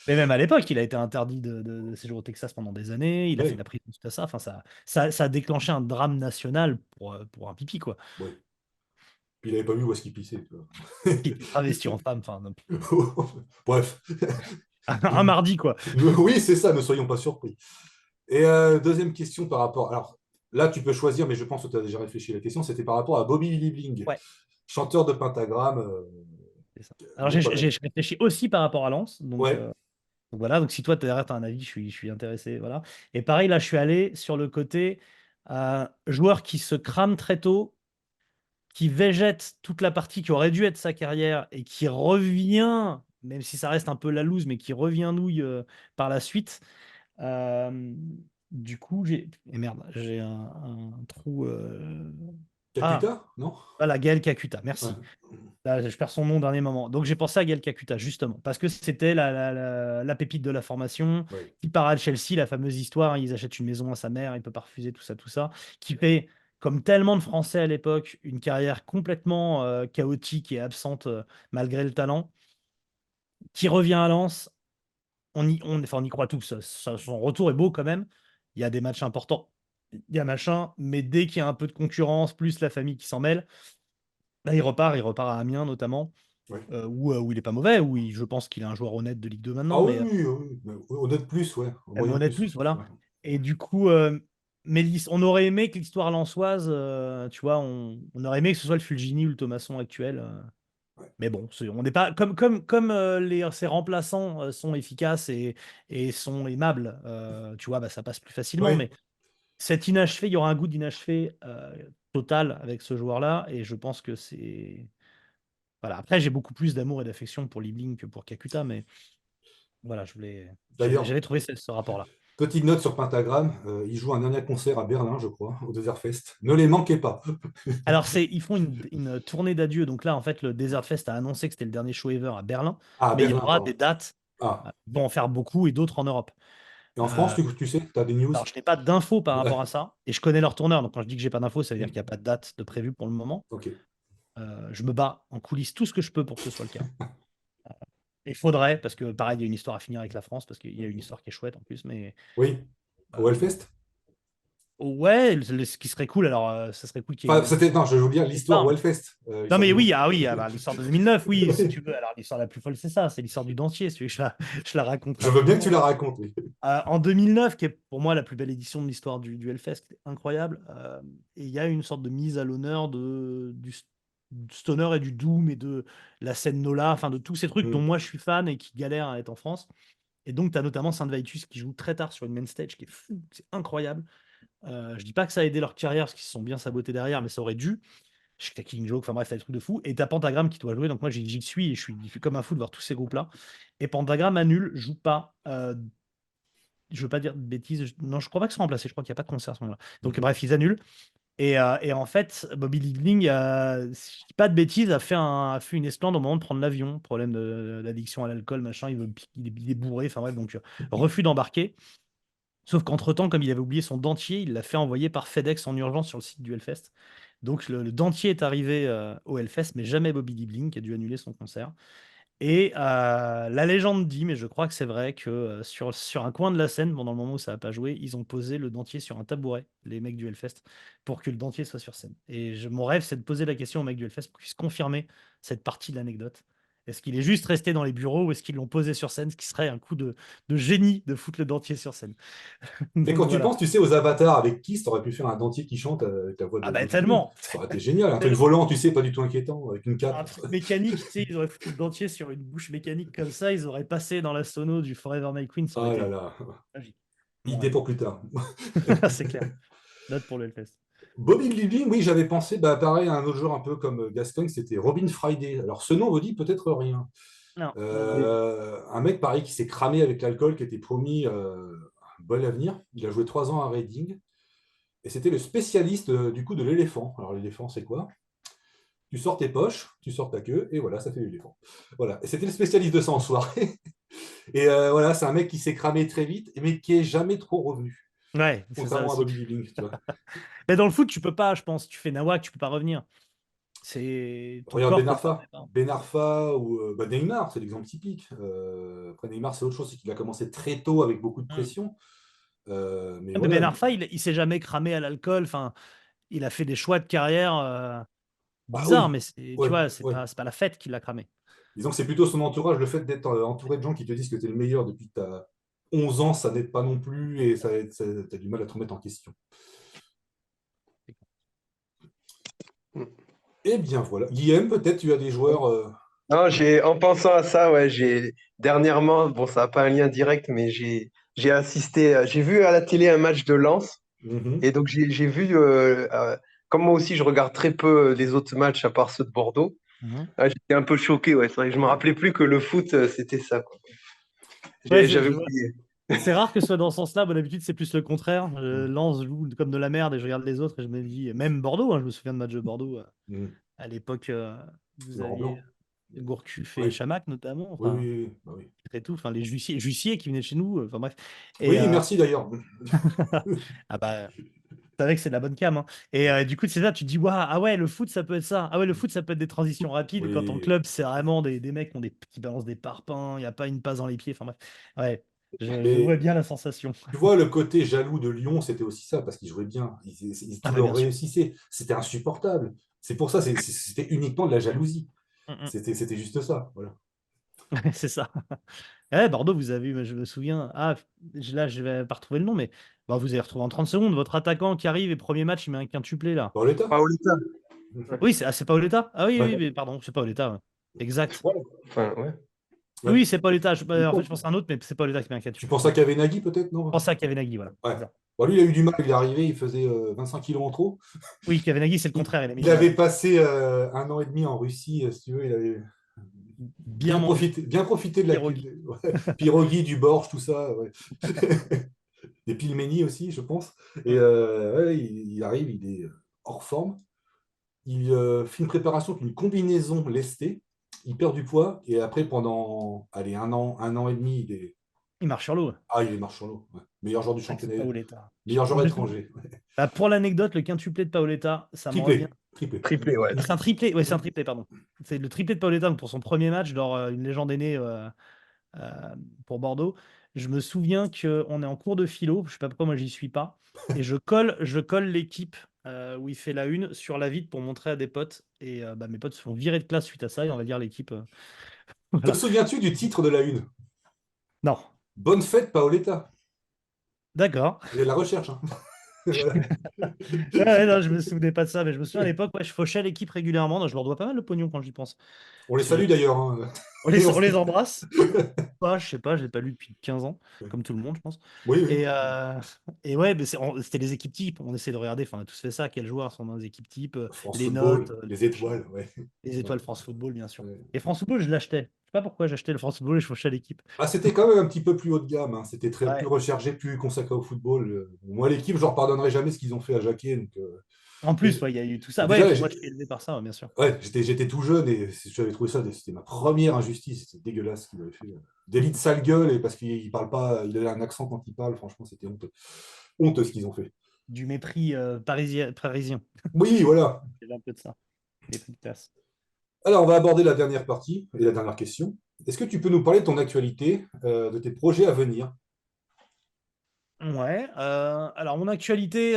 Mais même à l'époque, il a été interdit de séjour au Texas pendant des années, il a fait de Ouais. la prison, tout ça. Enfin, ça a déclenché un drame national pour un pipi, quoi. Ouais. Puis il n'avait pas vu où est-ce qu'il pissait, tu vois. Qui était travesti en femme, enfin, Bref. un mardi, quoi. Oui, c'est ça, ne soyons pas surpris. Et deuxième question par rapport. Alors là, tu peux choisir, mais je pense que tu as déjà réfléchi à la question. C'était par rapport à Bobby Liebling, Ouais, chanteur de Pentagramme. c'est ça. Alors, Bon, j'ai réfléchi aussi par rapport à Lens, ouais, donc voilà, donc si toi, tu as un avis, je suis intéressé, voilà. Et pareil, là, je suis allé sur le côté joueur qui se crame très tôt, qui végète toute la partie qui aurait dû être sa carrière et qui revient, même si ça reste un peu la loose, mais qui revient nouille par la suite. Euh, du coup, merde, j'ai un trou. Ah, Kakuta, non? voilà, Gaël Kakuta, Ouais. merci. Là, je perds son nom au dernier moment. Donc j'ai pensé à Gaël Kakuta, justement, parce que c'était la pépite de la formation, Ouais. qui part à Chelsea, la fameuse histoire, ils achètent une maison à sa mère, il peut pas refuser, tout ça, qui fait, comme tellement de Français à l'époque, une carrière complètement chaotique et absente malgré le talent, qui revient à Lens, enfin, on y croit tous, son retour est beau quand même, il y a des matchs importants, il y a machin, mais dès qu'il y a un peu de concurrence, plus la famille qui s'en mêle, là, il repart à Amiens notamment, Ouais. où il est pas mauvais, je pense qu'il est un joueur honnête de Ligue 2 Ah maintenant, oui, mais oui, oui. Mais honnête plus, ouais. Moyen honnête plus. plus, voilà. Ouais. Et du coup, mais on aurait aimé que l'histoire lensoise, tu vois, on aurait aimé que ce soit le Fulgini ou le Thomasson actuel. Ouais. Mais bon, on n'est pas comme ces remplaçants sont efficaces et sont aimables, tu vois, bah, ça passe plus facilement. Ouais. Mais cet inachevé, il y aura un goût d'inachevé total avec ce joueur-là, et je pense que c'est voilà. Après, j'ai beaucoup plus d'amour et d'affection pour Liebling que pour Kakuta, mais voilà, j'avais D'ailleurs, trouvé ce rapport-là. Petite note sur Pentagram, ils jouent un dernier concert à Berlin, je crois, au Desert Fest. Ne les manquez pas. Alors, ils font une tournée d'adieu. Donc là, en fait, le Desert Fest a annoncé que c'était le dernier show ever à Berlin. Ah, à Mais il y Berlin, aura pardon. des dates. Ah, Ils vont en faire beaucoup et d'autres en Europe. et en France, Euh, tu sais, tu as des news? alors, je n'ai pas d'infos par Ouais. rapport à ça. Et je connais leur tourneur. Donc, quand je dis que j'ai pas d'infos, ça veut dire qu'il n'y a pas de date de prévu pour le moment. Ok. Je me bats en coulisses tout ce que je peux pour que ce soit le cas. Il faudrait, parce que pareil, il y a une histoire à finir avec la France, parce qu'il y a une histoire qui est chouette en plus. Mais Oui, au euh, Hellfest? ouais, ce qui serait cool, alors ça serait cool qu'il y ait Enfin, une non, je veux vous dire l'histoire au histoire. Hellfest. Non, Histoire mais du nom. oui, ah oui, ah bah, l'histoire de 2009, oui, si tu veux. Alors, l'histoire la plus folle, c'est ça, c'est l'histoire du dentier. Si tu veux, je la raconterai Je veux bien que tu absolument. la racontes, oui. En 2009, qui est pour moi la plus belle édition de l'histoire du Hellfest, qui est incroyable, et il y a une sorte de mise à l'honneur du stoner et du doom et de la scène Nola, enfin de tous ces trucs dont Mm. moi je suis fan et qui galèrent à être en France. Et donc, tu as notamment Saint Vitus qui joue très tard sur une main stage, qui est fou, c'est incroyable. Je dis pas que ça a aidé leur carrière, parce qu'ils se sont bien sabotés derrière, mais ça aurait dû. T'as Killing Joke, enfin bref, t'as des trucs de fou. Et t'as Pentagram qui doit jouer, donc moi j'y suis et je suis comme un fou de voir tous ces groupes-là. Et Pentagram annule, joue pas. Je veux pas dire de bêtises, non, je crois pas que c'est remplacé, je crois qu'il n'y a pas de concert à ce moment-là. Donc Mhm. bref, ils annulent. Et en fait, Bobby Liebling, si je dis pas de bêtises, a fait une esclandre au moment de prendre l'avion. Problème d'addiction à l'alcool, machin, il est bourré, enfin bref, donc refus d'embarquer. Sauf qu'entre-temps, comme il avait oublié son dentier, il l'a fait envoyer par FedEx en urgence sur le site du Hellfest. Donc le dentier est arrivé au Hellfest, mais jamais Bobby Liebling qui a dû annuler son concert. Et la légende dit, mais je crois que c'est vrai, que sur un coin de la scène, pendant le moment où ça n'a pas joué, ils ont posé le dentier sur un tabouret, les mecs du Hellfest, pour que le dentier soit sur scène. Et mon rêve, c'est de poser la question aux mecs du Hellfest pour qu'ils puissent confirmer cette partie de l'anecdote. Est-ce qu'il est juste resté dans les bureaux ou est-ce qu'ils l'ont posé sur scène, ce qui serait un coup de génie de foutre le dentier sur scène. Mais Donc quand tu voilà. penses, tu sais, aux avatars avec Kiss, t'aurais pu faire un dentier qui chante avec la voix Ah de bah Bobby Lee. tellement, Ça aurait été génial. Un truc tellement. volant, tu sais, pas du tout inquiétant, avec une cape. Un truc mécanique, tu sais, ils auraient foutu le dentier sur une bouche mécanique comme ça, ils auraient passé dans la sono du Forever My Queen, ça aurait Ah là été là. magique. Mon Idée rêve. pour plus tard. C'est clair. Note pour le Hellfest. Bobby Lee, oui, j'avais pensé, bah, pareil, à un autre joueur un peu comme Gascoigne, c'était Robin Friday. Alors, ce nom vous dit peut-être rien. Non, non, non. Un mec, pareil, qui s'est cramé avec l'alcool, qui était promis un bon avenir. Il a joué 3 ans à Reading. Et c'était le spécialiste du coup de l'éléphant. Alors, l'éléphant, c'est quoi? Tu sors tes poches, tu sors ta queue, et voilà, ça fait l'éléphant. Voilà. Et c'était le spécialiste de ça en soirée. Et voilà, c'est un mec qui s'est cramé très vite, mais qui est jamais trop revenu. Ouais, c'est ça Contrairement à aussi. Bobby Living, tu vois. Mais dans le foot, tu peux pas, je pense. Tu fais Nawak, tu peux pas revenir. C'est ton Regarde corps Ben te le Arfa. permet pas. Ben Arfa ou bah, Neymar, c'est l'exemple typique. Après Neymar, c'est autre chose, c'est qu'il a commencé très tôt avec beaucoup de Hmm. pression. Mais Mais voilà, Ben Arfa, il s'est jamais cramé à l'alcool. Enfin, il a fait des choix de carrière ah bizarres, oui, mais tu ouais, vois, ouais. c'est pas la fête qui l'a cramé. Disons que c'est plutôt son entourage, le fait d'être entouré de gens qui te disent que tu es le meilleur depuis que tu as 11 ans, ça n'aide pas non plus et ça, tu as du mal à te remettre en question. Eh bien voilà. Guillaume, peut-être tu as des joueurs. Non, en pensant à ça, ouais, j'ai dernièrement, bon, ça n'a pas un lien direct, mais j'ai assisté, j'ai vu à la télé un match de Lens, Mhm. et donc j'ai vu, comme moi aussi, je regarde très peu les autres matchs à part ceux de Bordeaux. Mhm. Ah, j'étais un peu choqué, ouais, c'est vrai que je me rappelais plus que le foot, c'était ça, quoi. Ouais, J'avais vois. oublié. C'est rare que ce soit dans ce sens-là. Bon, d'habitude, c'est plus le contraire. Lens joue comme de la merde et je regarde les autres et je me dis, même Bordeaux, hein, je me souviens de match de Bordeaux Mhm. à l'époque, vous Laurent aviez Blanc. Gourcuff et Oui, Chamac notamment, oui, enfin, oui, bah oui. et tout, enfin, les Jussier qui venaient de chez nous, enfin bref. Et Oui, merci d'ailleurs. ah bah, c'est vrai que c'est de la bonne cam, hein. Et du coup, c'est ça, tu te dis, waouh, ah ouais, le foot, ça peut être ça. Ah ouais, le foot, ça peut être des transitions rapides. Quand ton Oui. club, c'est vraiment des mecs qui balancent des parpaings, il n'y a pas une passe dans les pieds, enfin bref. Ouais, je vois Mais bien la sensation. tu vois, le côté jaloux de Lyon, c'était aussi ça, parce qu'ils jouaient bien. Ah Tout bah leur bien sûr. réussissait. C'était insupportable. C'est pour ça, c'était uniquement de la jalousie. Mm, mm. C'était juste ça. Voilà. C'est ça. Ouais, Bordeaux, vous avez eu, je me souviens, là, je vais pas retrouver le nom, mais bah, vous avez retrouvé en 30 secondes votre attaquant qui arrive et premier match, il met un quintuplé là. Dans l'état. Paoletta. Ouais. Oui, c'est Paoletta? Ah oui, oui, Ouais. mais pardon, c'est Paoletta. Ouais. Exact. Ouais. Enfin, ouais. Ouais. Oui, c'est Paoletta. En fait, je pense à un autre, mais c'est Paoletta qui met un Tu quintuplé. penses à Kavenaghi, peut-être, Je non? pense à Kavenaghi, voilà. Ouais. C'est ça. Bon, lui, il a eu du mal. Il est arrivé, il faisait 25 kilos en trop. Oui, Kavenaghi, c'est le Il, contraire, il a mis il du avait mal. passé 1 an et demi en Russie, si tu veux. Il avait Bien mangé. bien profité de la Pierogi. ouais. Pierogi, du Borsch, tout ça. Ouais. des pilménies aussi, je pense. Et ouais, il arrive, il est hors forme. Il fait une préparation avec une combinaison lestée. Il perd du poids et après, pendant allez, un an et demi, Il marche sur l'eau. il est marche sur l'eau. Ouais. Meilleur joueur du C'est vrai que c'est championnat, Paoletta. meilleur En joueur plus, étranger. bah, pour l'anecdote, le quintuplé de Paoletta, ça me revient. Triplé, triplé. Triplé, ouais. C'est un triplé, ouais, c'est un triplé, pardon. C'est le triplé de Paoletta donc pour son premier match lors une légende aînée pour Bordeaux. Je me souviens qu'on est en cours de philo, je sais pas pourquoi moi j'y suis pas, et je colle l'équipe où il fait la une sur la vitre pour montrer à des potes. Et bah, mes potes se font virer de classe suite à ça, et on va dire l'équipe. Te Voilà. souviens-tu du titre de la une? Non, Bonne fête, Paoletta. d'accord. Il y a de la recherche. Hein. Voilà. Ouais, ouais, non, je me souvenais pas de ça, mais je me souviens à l'époque, ouais, je fauchais l'équipe régulièrement. Donc, je leur dois pas mal de pognon quand j'y pense. On les Parce que salue d'ailleurs. Hein. on Et les, on on se- les embrasse. Pas, je sais pas, j'ai pas lu depuis 15 ans, comme tout le monde, je pense. Oui, oui. Et ouais, mais c'était les équipes types. On essaie de regarder, enfin, on a tous fait ça. Quels joueurs sont dans les équipes types, France les notes, Football, les machins, étoiles. Ouais. les Ouais, étoiles France Football, bien sûr. ouais. Et France Football, je l'achetais. Je sais pas pourquoi j'achetais le France Football et je fauchais l'équipe. Ah, c'était quand même un petit peu plus haut de gamme. Hein. C'était plus Ouais. recherché, plus consacré au football. Moi, l'équipe, je leur pardonnerai jamais ce qu'ils ont fait à Jacquet. Donc, En et, plus, ouais, il y a eu tout ça. et Ouais, déjà, puis moi, je suis élevé par ça, ouais, bien sûr. ouais, j'étais tout jeune et j'avais trouvé ça, c'était ma première injustice. C'était dégueulasse ce qu'il avait fait. Délit de sale gueule et parce qu'il parle pas, il a un accent quand il parle. Franchement, c'était honteux. Honteux ce qu'ils ont fait. Du mépris parisien. Oui, voilà. Il y avait un peu de ça. Mépris de classe. Alors, on va aborder la dernière partie et la dernière question. Est-ce que tu peux nous parler de ton actualité, de tes projets à venir? Ouais, alors mon actualité,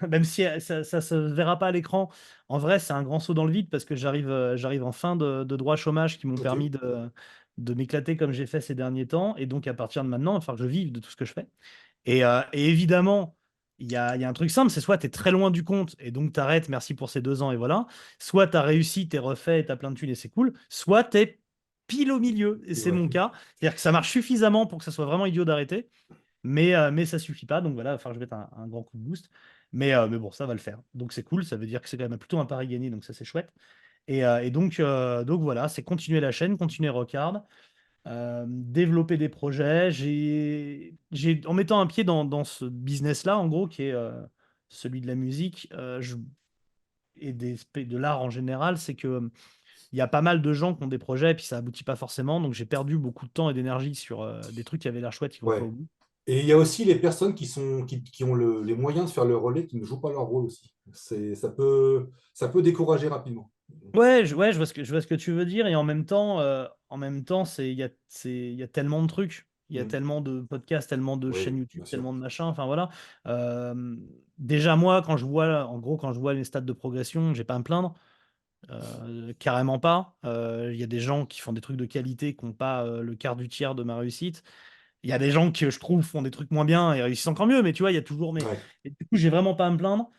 même si ça se verra pas à l'écran, en vrai c'est un grand saut dans le vide parce que j'arrive en fin de droits chômage qui m'ont Ok. permis de m'éclater comme j'ai fait ces derniers temps, et donc à partir de maintenant, il va falloir que je vive de tout ce que je fais. Et évidemment, il y a un truc simple, c'est soit tu es très loin du compte et donc tu arrêtes, merci pour ces 2 ans et voilà, soit tu as réussi, tu es refait, tu as plein de thunes et c'est cool, soit tu es pile au milieu, et c'est Ouais. mon cas. C'est-à-dire que ça marche suffisamment pour que ça soit vraiment idiot d'arrêter. Mais ça suffit pas, donc voilà, il va falloir que je mette un grand coup de boost. Mais bon, ça va le faire. Donc c'est cool, ça veut dire que c'est quand même plutôt un pari gagné, donc ça c'est chouette. Et donc voilà, c'est continuer la chaîne, continuer Rocard, développer des projets. En mettant un pied dans ce business-là, en gros, qui est celui de la musique et de l'art en général, c'est que il y a pas mal de gens qui ont des projets, et puis ça aboutit pas forcément. Donc j'ai perdu beaucoup de temps et d'énergie sur des trucs qui avaient l'air chouettes, qui vont pas Ouais. au bout. Et il y a aussi les personnes qui ont les moyens de faire le relais, qui ne jouent pas leur rôle aussi. Ça peut décourager rapidement. Ouais, je vois ce que tu veux dire, et en même temps, il y a tellement de trucs, il y a Mm. tellement de podcasts, tellement de chaînes Oui, YouTube, bien sûr. tellement de machins, enfin voilà. Déjà moi, quand je vois les stades de progression, j'ai pas à me plaindre, carrément pas. Il y a des gens qui font des trucs de qualité qui n'ont pas le quart du tiers de ma réussite. Il y a des gens qui, je trouve, font des trucs moins bien et réussissent encore mieux, mais tu vois, il y a toujours. Ouais. Et du coup, j'ai vraiment pas à me plaindre.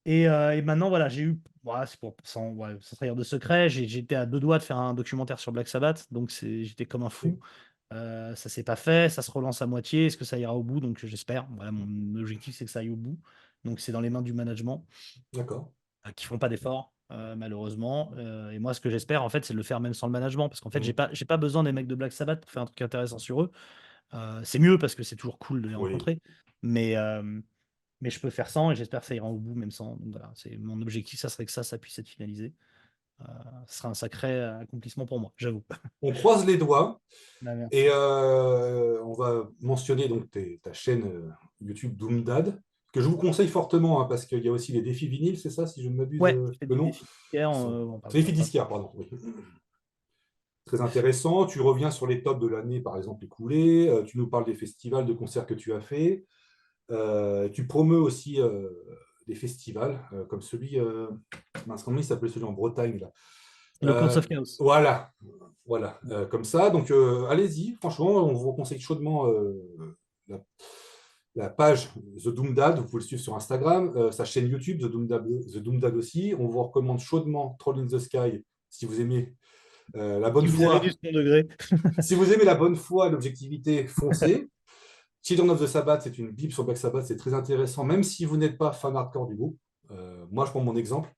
Et maintenant, voilà, j'ai eu, voilà, c'est sans trahir de secret, j'étais à 2 doigts de faire un documentaire sur Black Sabbath, donc j'étais comme un fou. Ok. Ça s'est pas fait, ça se relance à moitié. Est-ce que ça ira au bout? Donc j'espère. Voilà, mon objectif, c'est que ça aille au bout. Donc c'est dans les mains du management D'accord. qui font pas d'efforts, malheureusement. Et moi, ce que j'espère, en fait, c'est de le faire même sans le management, parce qu'en fait, j'ai Mm. pas, j'ai pas besoin des mecs de Black Sabbath pour faire un truc intéressant sur eux. C'est mieux parce que c'est toujours cool de les Oui. rencontrer, mais mais je peux faire sans, et j'espère que ça ira au bout même sans. Donc voilà, c'est mon objectif, ça serait que ça puisse être finalisé. Euh, Ce sera un sacré accomplissement pour moi, j'avoue. On croise les doigts Bah, et merci. on va mentionner donc ta chaîne YouTube Doomdad, que je vous conseille fortement hein, parce qu'il y a aussi les défis vinyles, c'est ça, si je ne m'abuse Ouais, je fais le des nom? défis disquaires, on parle C'est de défis ça pas. disquaires, pardon. Oui. Très intéressant. Tu reviens sur les tops de l'année, par exemple, écoulée. Tu nous parles des festivals de concerts que tu as fait. Tu promeus aussi des festivals comme celui, mince, comment il s'appelait celui en Bretagne là. Locals of Chaos. Voilà, voilà, comme ça. Donc allez-y, franchement, on vous conseille chaudement la, la page The Doom Dad. Vous pouvez le suivre sur Instagram, sa chaîne YouTube The Doom Dad aussi. On vous recommande chaudement Troll in the Sky si vous aimez la Si bonne vous avez du foi. second degré. Si vous aimez la bonne foi, l'objectivité, foncez. Children of the Sabbath, c'est une bible sur Black Sabbath, c'est très intéressant, même si vous n'êtes pas fan hardcore du groupe. Moi, je prends mon exemple.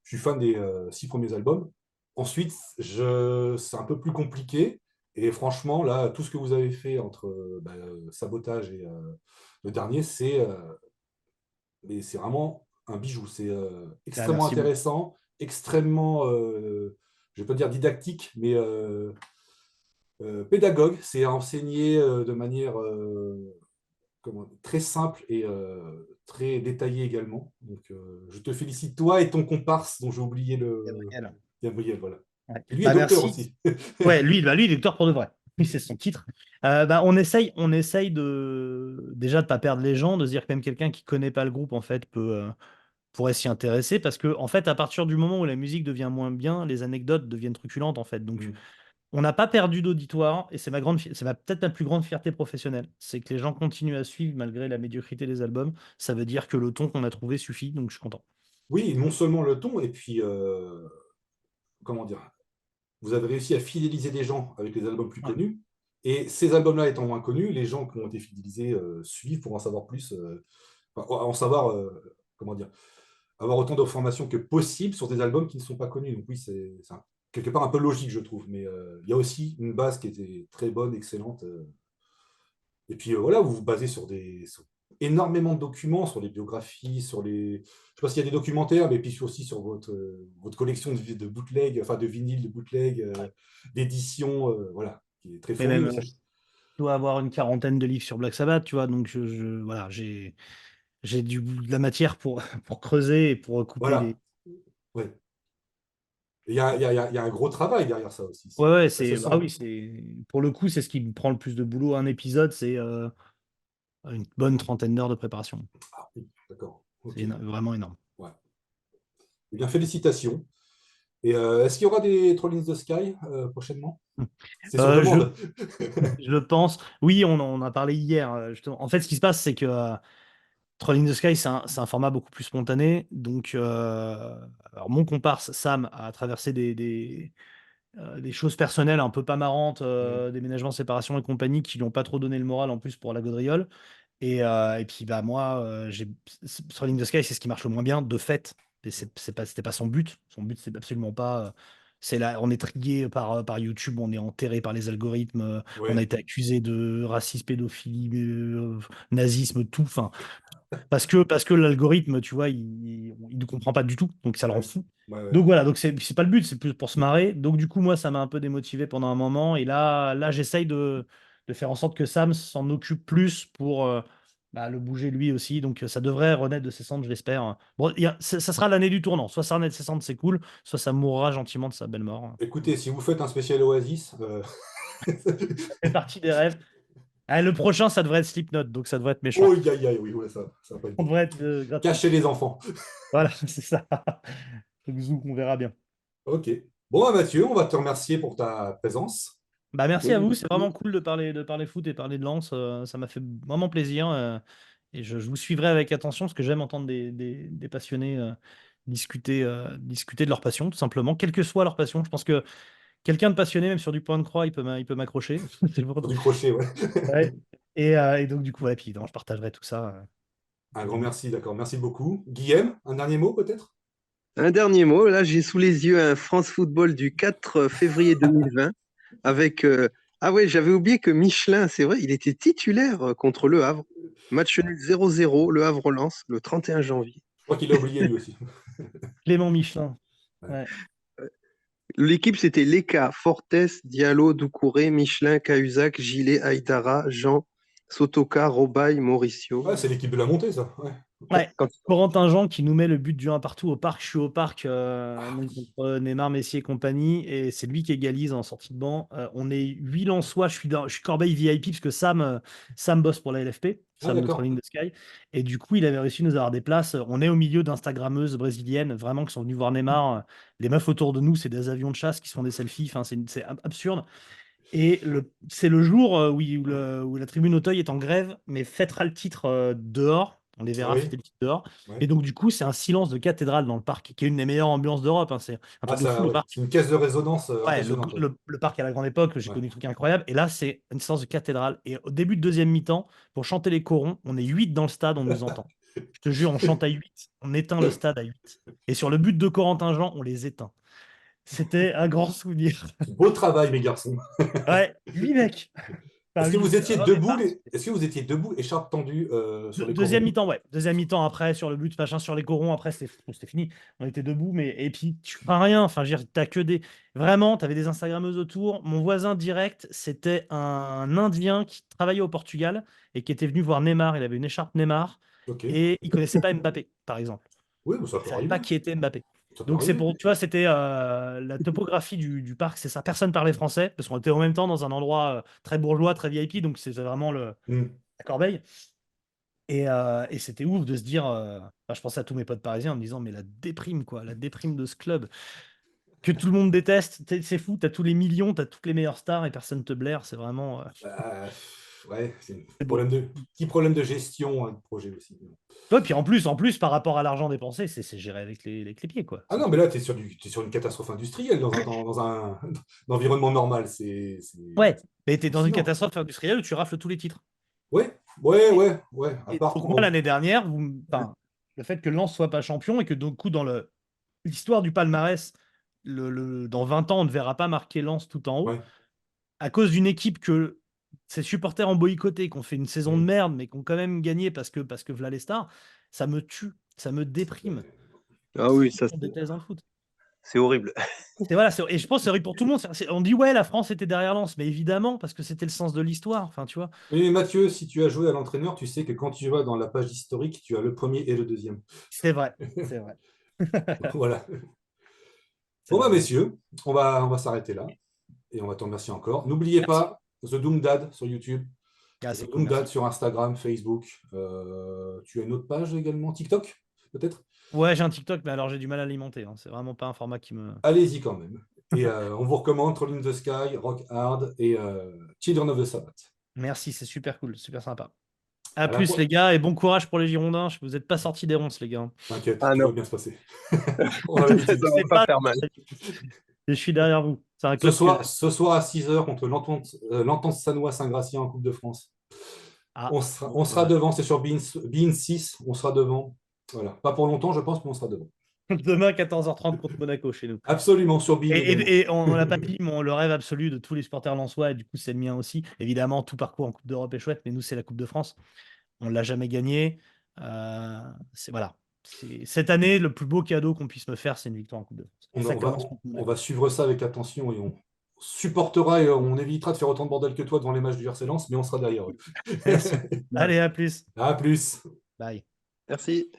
Je suis fan des 6 premiers albums. Ensuite, c'est un peu plus compliqué. Et franchement, là, tout ce que vous avez fait entre Sabotage et le dernier, c'est vraiment un bijou. C'est Ah, extrêmement merci beaucoup. intéressant, extrêmement, je vais pas dire didactique, mais pédagogue. C'est enseigné de manière très simple et très détaillée également. Donc, je te félicite, toi et ton comparse, dont j'ai oublié Gabriel. Gabriel, voilà. Ouais. Et lui est Bah, docteur merci. aussi. Ouais, lui, il est docteur pour de vrai. Lui, c'est son titre. Bah, on essaye de déjà de pas perdre les gens, de se dire que même quelqu'un qui connaît pas le groupe en fait pourrait s'y intéresser parce que en fait, à partir du moment où la musique devient moins bien, les anecdotes deviennent truculentes en fait. Donc, Mm. on n'a pas perdu d'auditoire et peut-être ma plus grande fierté professionnelle, c'est que les gens continuent à suivre malgré la médiocrité des albums. Ça veut dire que le ton qu'on a trouvé suffit, donc je suis content. Oui, non seulement le ton, et puis, comment dire, vous avez réussi à fidéliser des gens avec les albums plus Ouais. connus. Et ces albums-là étant moins connus, les gens qui ont été fidélisés suivent pour en savoir plus, en savoir, comment dire, avoir autant d'informations que possible sur des albums qui ne sont pas connus. Donc oui, c'est quelque part un peu logique, je trouve. Mais il y a aussi une base qui était très bonne, excellente. Et puis voilà, vous vous basez sur énormément de documents, sur les biographies, je sais pas s'il y a des documentaires, mais puis aussi sur votre collection de bootleg, enfin de vinyles, de bootleg, d'éditions, voilà, qui est très Mais fournie même, aussi. je dois avoir une quarantaine de livres sur Black Sabbath, tu vois, donc voilà, j'ai de la matière pour, pour creuser et pour couper les. Voilà. Ouais. Il y a, il y a- il y a un gros travail derrière ça aussi. Ouais, ouais, Ça se sent. ah oui, pour le coup, c'est ce qui me prend le plus de boulot. Un épisode, c'est une bonne trentaine d'heures de préparation. Ah oui, d'accord. C'est Ok. vraiment énorme. Ouais. Eh bien, félicitations. Et est-ce qu'il y aura des Trollings the Sky prochainement? C'est sur Euh, je, demande. je pense. Oui, on en a parlé hier, justement. En fait, ce qui se passe, c'est que Trolling the Sky, c'est un format beaucoup plus spontané. Donc, alors mon comparse, Sam, a traversé des choses personnelles un peu pas marrantes, Mm. déménagement, séparation et compagnie, qui lui ont pas trop donné le moral en plus pour la gaudriole. Et puis, bah, moi, Trolling the Sky, c'est ce qui marche le moins bien, de fait. Et c'était pas son but. Son but, c'est absolument pas. C'est là, on est trié par YouTube, on est enterré par les algorithmes, on a Ouais. été accusé de racisme, pédophilie, nazisme, tout. Enfin, parce que l'algorithme, tu vois, il ne comprend pas du tout, donc ça le rend Ouais. fou. Ouais, ouais. Donc voilà, donc c'est pas le but, c'est plus pour se marrer. Donc du coup, moi, ça m'a un peu démotivé pendant un moment. Et là j'essaye de faire en sorte que Sam s'en occupe plus pour le bouger lui aussi. Donc ça devrait renaître de ses cendres, je l'espère. Bon, ça sera l'année du tournant. Soit ça renaît de ses cendres, c'est cool, soit ça mourra gentiment de sa belle mort. Écoutez, si vous faites un spécial Oasis, Ça fait partie des rêves. Ah, le prochain, ça devrait être Slipknot, donc ça devrait être méchant. oh, aïe, aïe, oui, ouais, ça va pas être On beau. devrait être gratuit. Cachez les enfants. Voilà, c'est ça. Donc Zouk, on verra bien. Ok. Bon, Mathieu, on va te remercier pour ta présence. Bah, merci à Et vous, c'est vraiment cool de parler foot et parler de Lens. Ça m'a fait vraiment plaisir. Et je vous suivrai avec attention parce que j'aime entendre des passionnés discuter de leur passion, tout simplement, quelle que soit leur passion. Je pense que quelqu'un de passionné, même sur du point de croix, il peut m'accrocher. C'est le sur du crochet, ouais. Ouais. Et donc, du coup, ouais, puis évidemment, je partagerai tout ça. Un grand Avec vous. merci, d'accord. Merci beaucoup. Guillaume, un dernier mot peut-être? Un dernier mot, là j'ai sous les yeux un France Football du 4 février 2020 avec... ah ouais, j'avais oublié que Michelin, c'est vrai, il était titulaire contre Le Havre. Match nul 0-0, Le Havre-Lens, le 31 janvier. Je crois qu'il a oublié lui aussi. Clément Michelin. Ouais. Ouais. L'équipe, c'était Leka, Fortes, Diallo, Doucouré, Michelin, Cahuzac, Gilet, Aïdara, Jean, Sotoka, Robaille, Mauricio. Ouais, c'est l'équipe de la montée, ça. Ouais. Ouais, Quand- Corentin Jean qui nous met le but du 1 partout au parc. Je suis au parc Ah, donc contre Neymar, Messi et compagnie. Et c'est lui qui égalise en sortie de banc. On est 8 Lensois. Je suis Corbeil VIP parce que Sam bosse pour la LFP, ah, Sam de d'accord. Trolling the Sky. Et du coup, il avait réussi à nous avoir des places. On est au milieu d'Instagrammeuses brésiliennes, vraiment, qui sont venues voir Neymar. Les meufs autour de nous, c'est des avions de chasse qui se font des selfies. Enfin, c'est absurde. Et c'est le jour où la tribune Auteuil est en grève, mais fêtera le titre dehors. On les Ah verra oui, fêter le titre dehors. Et ouais. donc, du coup, c'est un silence de cathédrale dans le parc, qui est une des meilleures ambiances d'Europe, hein. C'est un Ah, truc de fou, ça, le ouais. parc. C'est une caisse de résonance Ouais, le, impressionnante. Ouais. le parc à la grande époque, j'ai Ouais. connu des trucs incroyables. Et là, c'est une séance de cathédrale. Et au début de deuxième mi-temps, pour chanter les corons, on est 8 dans le stade, on nous entend. Je te jure, on chante à 8. On éteint le stade à 8. Et sur le but de Corentin Jean, on les éteint. C'était un grand souvenir. Beau travail, mes garçons. Ouais, 8 mecs. Enfin, Est-ce que huit. vous étiez Au debout, départ, est-ce que vous étiez debout, écharpe tendue sur les deuxième corons? mi-temps, ouais. Deuxième mi-temps après, sur le but, machin, sur les corons, après, c'était fini. On était debout, mais. Et puis, tu crains rien. Enfin, je veux dire, t'as que des. Vraiment, t'avais des Instagrammeuses autour. Mon voisin direct, c'était un Indien qui travaillait au Portugal et qui était venu voir Neymar. Il avait une écharpe Neymar Ok. et il connaissait pas Mbappé, par exemple. Oui, mais ça Il peut savait pas arriver. qui était Mbappé. Ça peut Donc, c'est arriver. pour. Tu vois, c'était la topographie du parc, c'est ça. Personne parlait français parce qu'on était en même temps dans un endroit très bourgeois, très VIP. Donc, c'est vraiment Hmm. la corbeille. Et c'était ouf de se dire, enfin, je pensais à tous mes potes parisiens en me disant, mais la déprime, quoi, la déprime de ce club, que tout le monde déteste, c'est fou, t'as tous les millions, t'as toutes les meilleures stars et personne te blaire, c'est vraiment, Ouais, c'est un c'est beau. petit problème de gestion de projet aussi. Ouais, puis en plus, par rapport à l'argent dépensé, c'est géré avec les pieds, quoi. Ah non, mais là, tu es t'es sur une catastrophe industrielle dans un environnement normal. Ouais, mais t'es dans une hallucinant. catastrophe industrielle où tu rafles tous les titres. Ouais, ouais, Et, ouais, ouais. À et part donc moi, pour. l'année dernière, enfin, le fait que Lens soit pas champion et que du coup, dans l'histoire du palmarès, dans 20 ans, on ne verra pas marquer Lens tout en haut, Ouais. à cause d'une équipe que ses supporters ont boycotté, qu'on fait une saison de Hmm. merde, mais qu'on quand même gagné parce que voilà les stars, ça me tue, ça me déprime. Ah C'est oui, ça ça, qu'on déteste dans le foot. c'est horrible. Voilà, et je pense que c'est vrai pour tout le monde. On dit ouais, la France était derrière Lens, mais évidemment, parce que c'était le sens de l'histoire. Enfin, tu vois. Mais Mathieu, si tu as joué à l'entraîneur, tu sais que quand tu vas dans la page historique, tu as le premier et le deuxième. C'est vrai, c'est vrai. Voilà. C'est Bon, bah, vrai. messieurs, on va s'arrêter là et on va te remercier encore. N'oubliez Merci. pas The Doom Dad sur YouTube, Ah, c'est The cool, Doom Dad merci. sur Instagram, Facebook. Tu as une autre page également, TikTok, peut-être? Ouais, j'ai un TikTok, mais alors j'ai du mal à l'alimenter, hein. C'est vraiment pas un format qui me. Allez-y quand même. Et on vous recommande Troll in the Sky, Rock Hard et Children of the Sabbath. Merci, c'est super cool, super sympa. À À la plus les fois. gars et bon courage pour les Girondins. Vous n'êtes pas sortis des ronces les gars. T'inquiète, Ah tout non, va bien se passer. On a l'habitude. ça va C'est pas pas. faire mal. Je suis derrière vous. C'est un Ce club que soir, j'aime. ce soir à 6h contre l'Entente Sanois Saint-Gratien en Coupe de France. Ah, On sera dommage. devant, c'est sur Bein 6, on sera devant. Voilà. Pas pour longtemps, je pense, mais on sera devant. Demain 14h30 contre Monaco chez nous. Absolument, sur Bein également. Et on l'a pas dit, le rêve absolu de tous les supporters lensois, et du coup c'est le mien aussi. Évidemment, tout parcours en Coupe d'Europe est chouette, mais nous c'est la Coupe de France. On ne l'a jamais gagné. Voilà. Cette année, le plus beau cadeau qu'on puisse me faire, c'est une victoire en Coupe de France. Et On, ça on va, commence contre on Monaco. va suivre ça avec attention et on supportera et on évitera de faire autant de bordel que toi devant les matchs du RC Lens, mais on sera derrière eux. Merci. Allez, à plus. À plus. Bye. Merci.